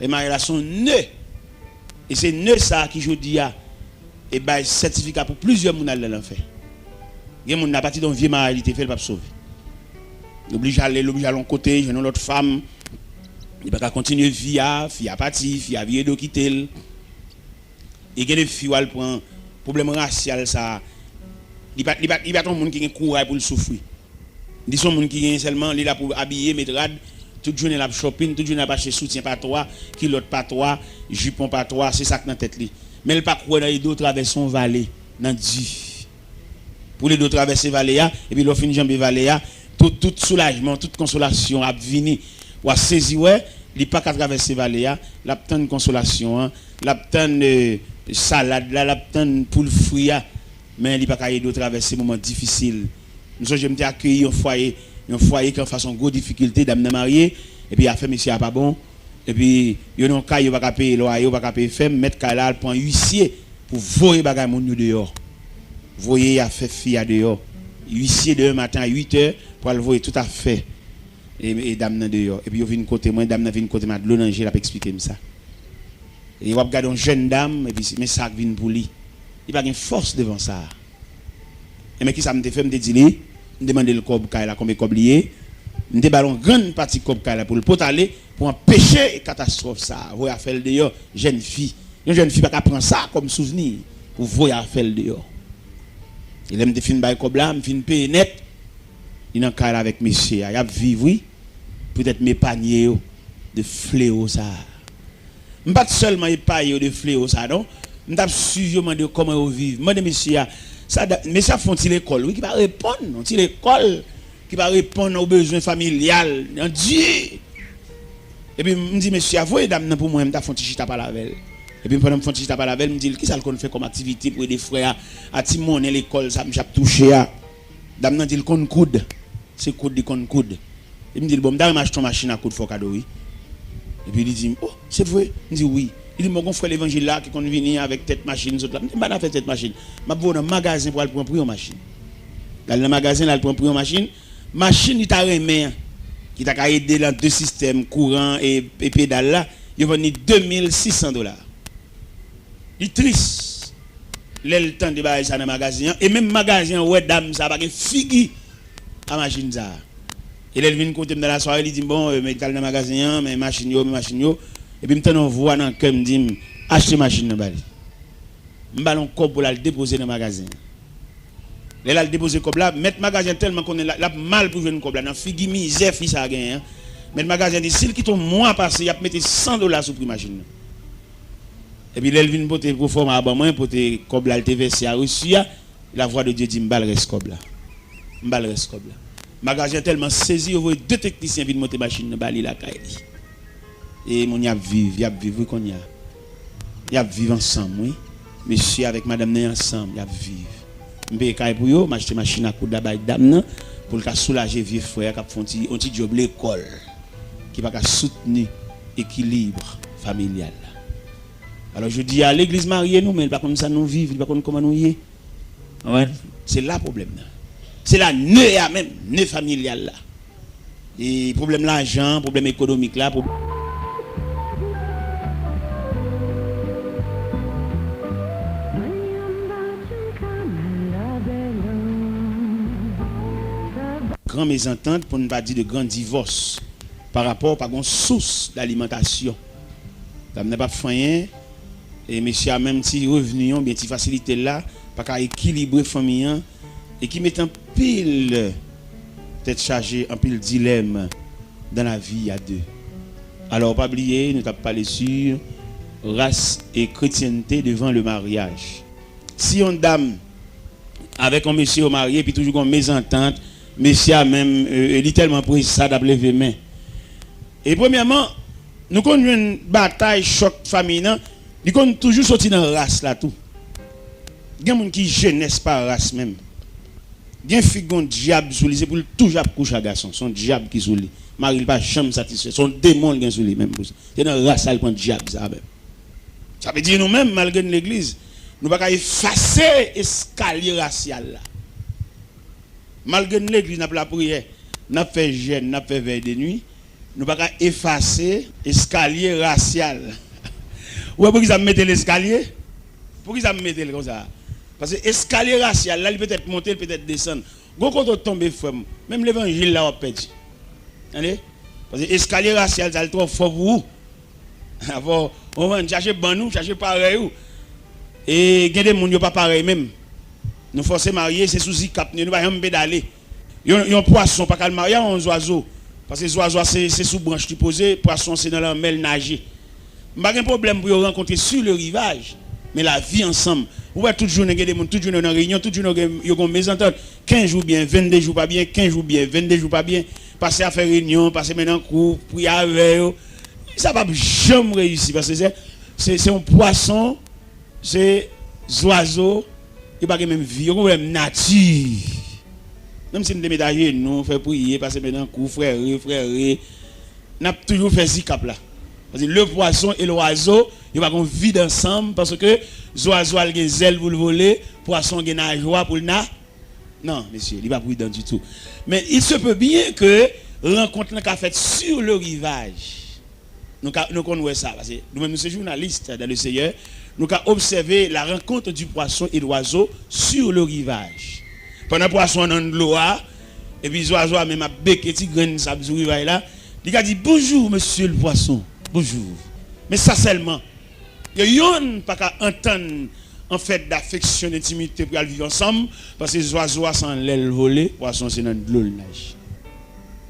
Les mariages sont nés. Et c'est nés ça qui je dis à et ben certificat pour plusieurs moun dans l'enfer. Il y a moun n'a parti d'un vieux mariage il te fait pas sauver. L'oblige à aller l'autre côté, je l'autre femme. Il pas continuer vie à parti, vie à vie de quitter. Et que les filles elle prend problème racial ça Il pas ton monde qui a courage pour le souffrir. Il son monde qui est seulement là pour habiller, mettre rad, toute journée la shopping, toute journée la acheter soutien pas toi, kilote pas toi, jupon pas toi, c'est ça que dans tête li. Mais il pas croire dans les deux traverser son vallée dans Dieu. Pour les deux traverser vallée et puis l'on finit jambe vallée tout soulagement, toute consolation a venir ou a saisi ouais, il pas qu'à traverser vallée la tendre consolation, la tendre salade, la tendre pour le fruit mais il pas qu'à aider traverser moment difficile. Nous je me accueillir un foyer qui en façon gros difficulté d'amener marié et puis a fait monsieur pas bon et puis yo non cas yo pas payer loyer, pas payer femme mettre cas là prend huissier pour voyer bagay moun dehors. Voyer a fait fille à dehors. Huissier de matin à 8h pour le voyer tout à fait et dame dehors et puis yo vinn côté moi dame vinn côté Madeleine Angel a expliquer ça. Et on regarde une jeune dame et puis mais ça vinn pour lui. Il pas une force devant ça. Et mais qui ça me fait me dit lui me demander le cob là combien cob lié me ballon grande partie cob là pour le potaler pour empêcher catastrophe ça voyer faire dehors jeune fille une jeune fille pas prendre ça comme souvenir pour voyer faire dehors il aime définir bail cob là me fin payer net il en cas avec monsieur il a vivre oui peut-être mes paniers de fléau ça pas seulement épaille de fléau ça non m't'a suivi de comment vivre moi de monsieur ça mais ça font-ils l'école oui qui va répondre non l'école qui va répondre aux besoins familial en Dieu et puis me dit monsieur avoue dame pour moi m't'a font chita par la veille et puis pendant me font chita par la veille me dit qui ça qu'on fait comme activité pour aider frères à Timon l'école ça me touché à dame dit qu'on coude c'est coude dit qu'on coude il me dit bon dame m'achète ton machine à coude faut cadeau oui et puis il dit oh c'est vrai il dit oui. Il dit mon frère l'évangile là qui qu'on venir avec tête machine autres là pas fait cette machine m'a voir dans magasin pour aller prendre pour une machine dans le magasin là prendre pour une machine il t'a remis qui t'a aidé dans deux systèmes courant et pédale là il vend $2600 il triste le temps de bailler ça dans magasin et même magasin ouais dame ça pas une figue à machine ça et elle vient côté dans la soirée il dit bon mais dans le magasin mais machine yo et puis maintenant on voit dans cœur me dit acheter machine dans bali m'ballon cob pour la déposer dans magasin elle a déposer cob là mettre magasin tellement qu'on est là mal pour jouer cob là dans figue misère fi ça gain mais le magasin dit s'il quitte mois passé il a mettre $100 sur prix machine et puis elle vient porter pour former à moi pour te cob là te verser à Russie la voix de Dieu dit m'bal reste cob là magasin tellement saisi on voit deux techniciens viennent monter machine dans bali la caille et mon y a vivre qu'on y a vivre ensemble oui monsieur avec madame né ensemble y a vivre m'paye caille pour yo m'acheter machine à coudre là dame pour le soulager vieux frère qui font un petit job l'école qui va soutenir équilibre familial alors je dis à l'église mariée nous mais pas comme ça nous vivre pas comme comment nous y ouais c'est là problème c'est la nœud même nœud familial là et problème l'argent problème économique là grand mésentente pour ne pas dire de grand divorce par rapport à une source d'alimentation. Ça n'a pas fait et monsieur a même si revenu bien si facilité là pas qu'à équilibrer famille et qui met en pile tête chargée en pile dilemme dans la vie à deux. Alors pas oublier nous t'as parlé sur race et chrétienté devant le mariage. Si une dame avec un monsieur marié puis toujours une mésentente monsieur a même littéralement pris ça d'appeler les mains. Et premièrement, nous connaissons une bataille choc famille, nous connaissons toujours sorti dans la race là tout. Il y a des gens qui jeunesse par race même. Il y a un figon diable sous lui, c'est pour toujours coucher à garçon, son diable qui sous lui. Marie pas jamais satisfait, son démon qui sous lui même pour ça. C'est dans la race là le diable ça même. Ça veut dire nous même malgré l'église, nous pas effacer escalier racial là. Malgré l'église, n'a pas la prière, n'a fait jeûne, n'a fait veille de nuit, nous pas effacer escalier racial. Ouais, pour qu'ils ça mettre l'escalier? Pour qu'ils ça mettre comme ça? Parce que escalier racial, là, il peut être monter, il peut être descendre. Quand on tombe, même l'évangile là, on perd. Parce que escalier racial, ça est trop fort pour vous. On va chercher ban nous, chercher pareil. Et il y a des gens qui ne sont pas pareil même. Nous forcer marier, c'est sous cap, nous pas pédaler. Un poisson, pas qu'à le marier, un oiseau. Parce que les oiseaux, c'est sous branche qui posent, poisson, c'est dans la mer nager. Pas de problème pour rencontrer sur le rivage, mais la vie ensemble. Vous voyez, toute journée, des gens, toute journée dans réunion, toute journée, ils ont mésentente. 15 jours bien, 22 jours pas bien, 15 jours bien, 22 jours pas bien. Passer à faire réunion, passer maintenant en cours, prier avec eux. Ça va jamais réussir parce que c'est un poisson, c'est des oiseaux, il n'y a pas même vie, il y a même nature. Même si nous déménageons, nous faisons prier, passer maintenant en cours, frère, nous avons toujours fait ce cap là. Parce que le poisson et l'oiseau, ils vont vivre ensemble parce que l'oiseau a des ailes pour le voler, le poisson a une joie pour le na. Non, monsieur, il n'est pas prudent du tout. Mais il se peut bien que rencontre qu'a fait sur le rivage. Nous connaissons ça. Parce que nous-mêmes, nous sommes journalistes dans le Seigneur. Nous avons observé la rencontre du poisson et de l'oiseau sur le rivage. Pendant que le poisson dans l'eau, et puis l'oiseau a même bec et petit grain sur le rivage là, il a dit bonjour, monsieur le poisson. Bonjour. Mais ça seulement. Il y a pas qu'à entendre en fait d'affection, d'intimité pour vivre ensemble, parce que les oiseaux sont l'aile volée, les poissons c'est dans l'eau nage.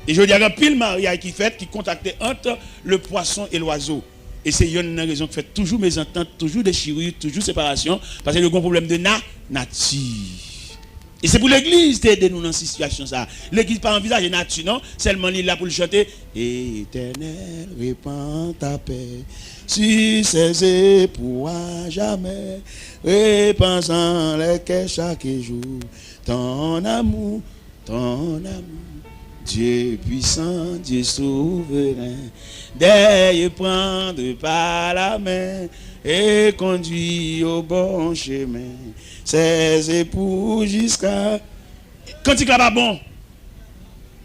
Et je dis à pile mariage qui fait, qui contacte entre le poisson et l'oiseau. Et c'est une raison qui fait toujours mésentente, toujours déchirure, toujours séparation, parce qu'il y a un problème de nature. Et c'est pour l'église d'aider nous dans cette situation. L'église pas envisage nature, non? Seulement il est là pour le chanter. Éternel, répands ta paix sur ses époux à jamais. Répands en les cœurs chaque jour. Ton amour, ton amour. Dieu puissant, Dieu souverain. D'ailleurs prendre par la main et conduit au bon chemin. Ses époux jusqu'à. Cantique là pas bon.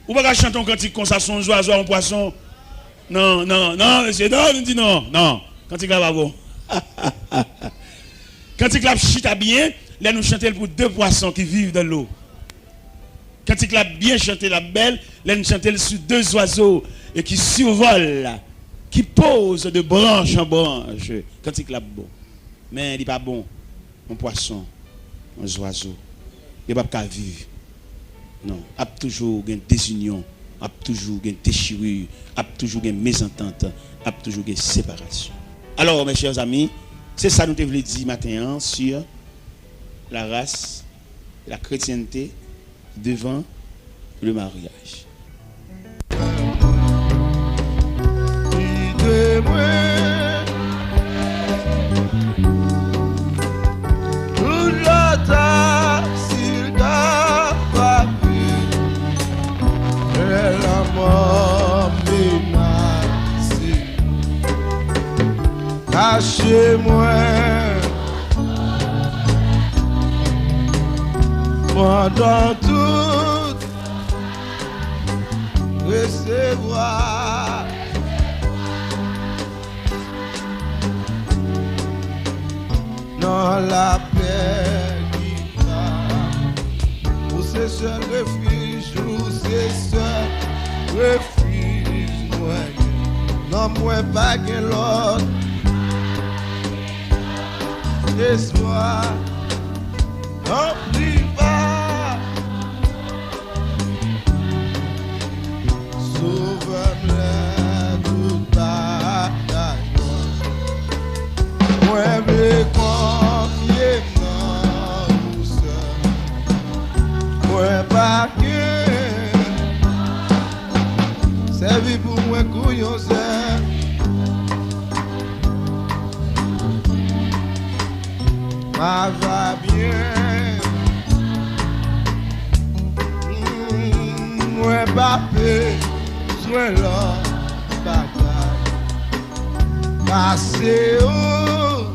Ou pas chanter un cantique comme ça, son oiseau, un poisson. Non, monsieur, non, on dit non. Cantique là pas bon. Cantique là chita bien, là nous chantons pour deux poissons qui vivent dans l'eau. Cantique là bien chanté, la belle, là nous chantons sur deux oiseaux et qui survolent, qui posent de branche en branche. Cantique là bon. Mais il n'est pas bon. Un poisson. Un oiseau, il n'y a pas qu'à vivre. Non, il y a toujours une désunion, il y a toujours une déchirure, il y a toujours une mésentente, il y a toujours une séparation. Alors, mes chers amis, c'est ça que nous devons dire matin sur la race, la chrétienté devant le mariage. S'il t'a pas vu, la mort menacée, cachez-moi pendant tout recevoir. Dans la paix qui va, où c'est seul refuge, où c'est seul refuge, moi, non, moi, pas que l'autre espoir, n'oublie pas, sauve-moi toute bataille, moi, me confier dans nous seuls, moi, pas que c'est vie pour moi, couillon, c'est. Ma va bien, moi pas besoin la bataille, passé haut,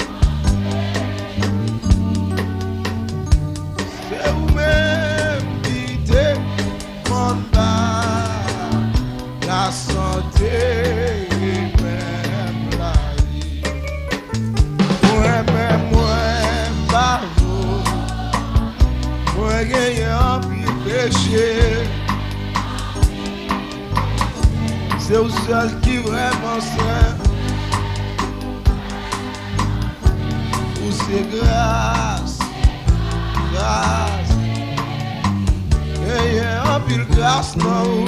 c'est vous-même qui défendez la santé et même la vie, moi-même. Moi gagnant puis péché, c'est au seul qui vraiment sait, ou c'est grâce. grâce, non.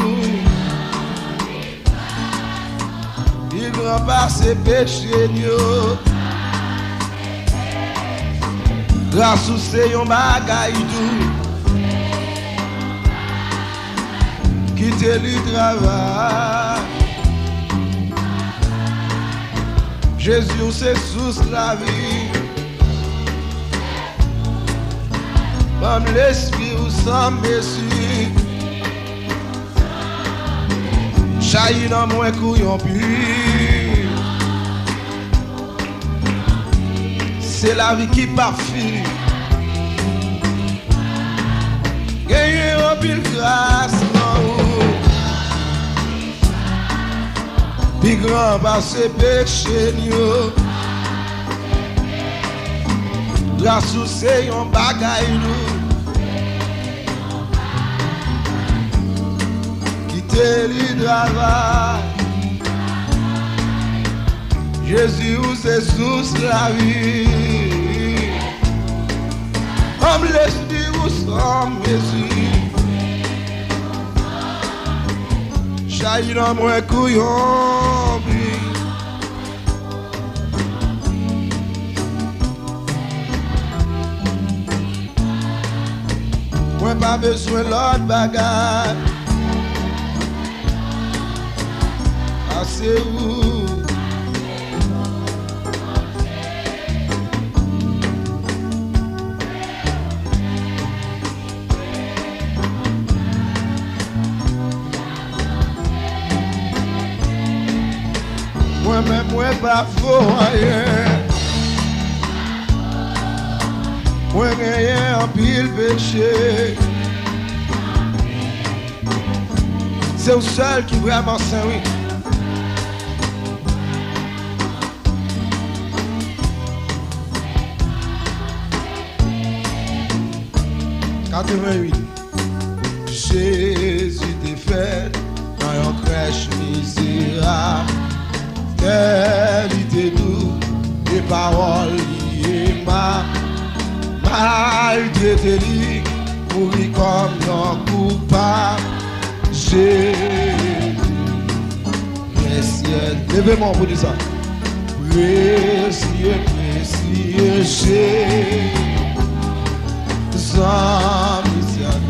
Il grand par ses péchés, yo. Grâce ou c'est yon bagay tout. Quitter le travail. Jésus c'est sous la vie. Comme l'esprit ou sans messie. Jaillit dans mon couillon puis. C'est la vie qui parfume. Gagner en pile grâce, non. Puis grand par ses péchés, yo. Grâce ou c'est yon bagay nou. Quitter le travail. Jésus ou c'est sous la vie. Comme l'esprit ou sans mesure. Jaillit dans mon couillon. Moi pas besoin l'autre bagarre. Assez-vous. Moi-même, moi pas faux rien. Moi rien en pile péché. C'est le seul qui vraiment saint, oui. Jésus t'est fait dans une crèche misérable. Qualité doux, des paroles liées ma maltraité lui, mourir comme un coupable. Jésus, précieux, levez-moi pour dire ça. Précieux, précieux Jésus, sans miséricorde,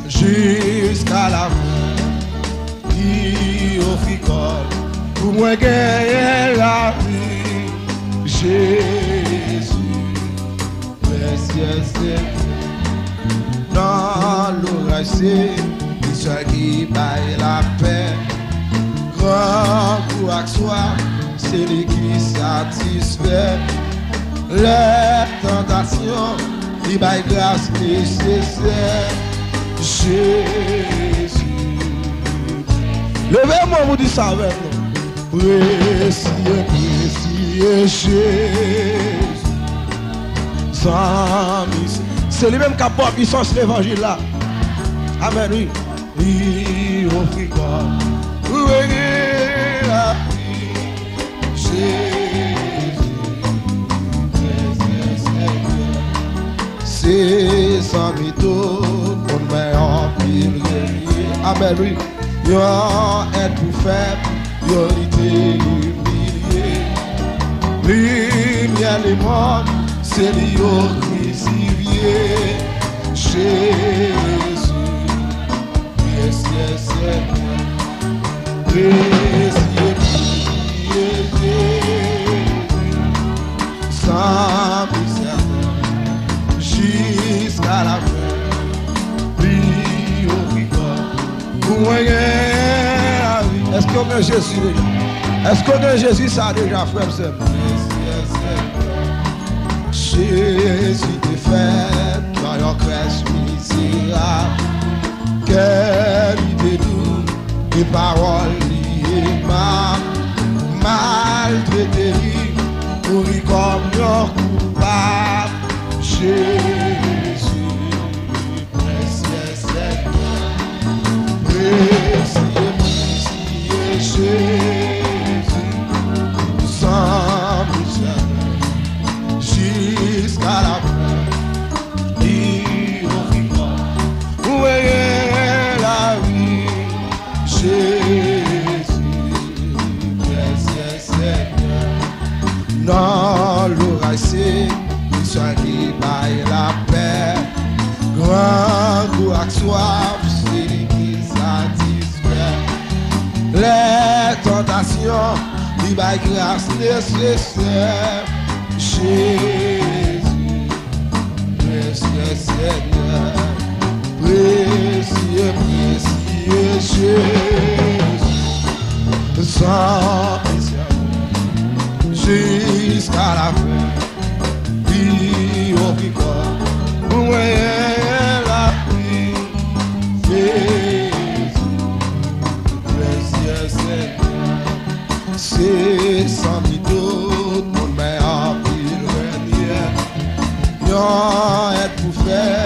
jusqu'à la fin, qui offre corps. Pour moi gagner la vie, Jésus, précieux Seigneur. Dans l'orage, c'est celui qui baille la paix. Grand courage soit, c'est lui qui satisfait. Les tentations, il baille grâce nécessaire. Jésus. Levez-moi, vous dites ça avec nous. Précieux, précieux Jésus, sans misère. C'est lui-même qui apporte puissance l'évangile là. Amen, oui. Il offre quoi? Pour gagner la vie. Jésus, précieux Seigneur. C'est sans mytho, qu'on met en pile. Amen, oui. Yo est plus faible. Yo été humilié, lumière les morts, c'est lui au crucifié. Jésus, précieux Seigneur, précieux Jésus, sans misère, jusqu'à la fin, lui au ricard, pour moi. Est-ce qu'on a Jésus déjà? Est-ce qu'on a Jésus ça déjà, frère? Jésus t'est fait dans une crèche misérable. Quelle idée douce, des paroles liées ma maltraité, mourir comme un coupable. Jésus, précieux Seigneur, précieux. Jésus, sans misère, jusqu'à la fin, il offre où est la baille la paix. Grand goût à soif, c'est lui qui satisfait. Les tentations, il baille grâce nécessaire. Jésus, précieux Seigneur, précieux, précieux Jésus, sans jusqu'à la fin, vie au picot, moyen la vie, Jésus, précieux Seigneur, c'est sans doute mon meilleur pile renier, yon est pour faire.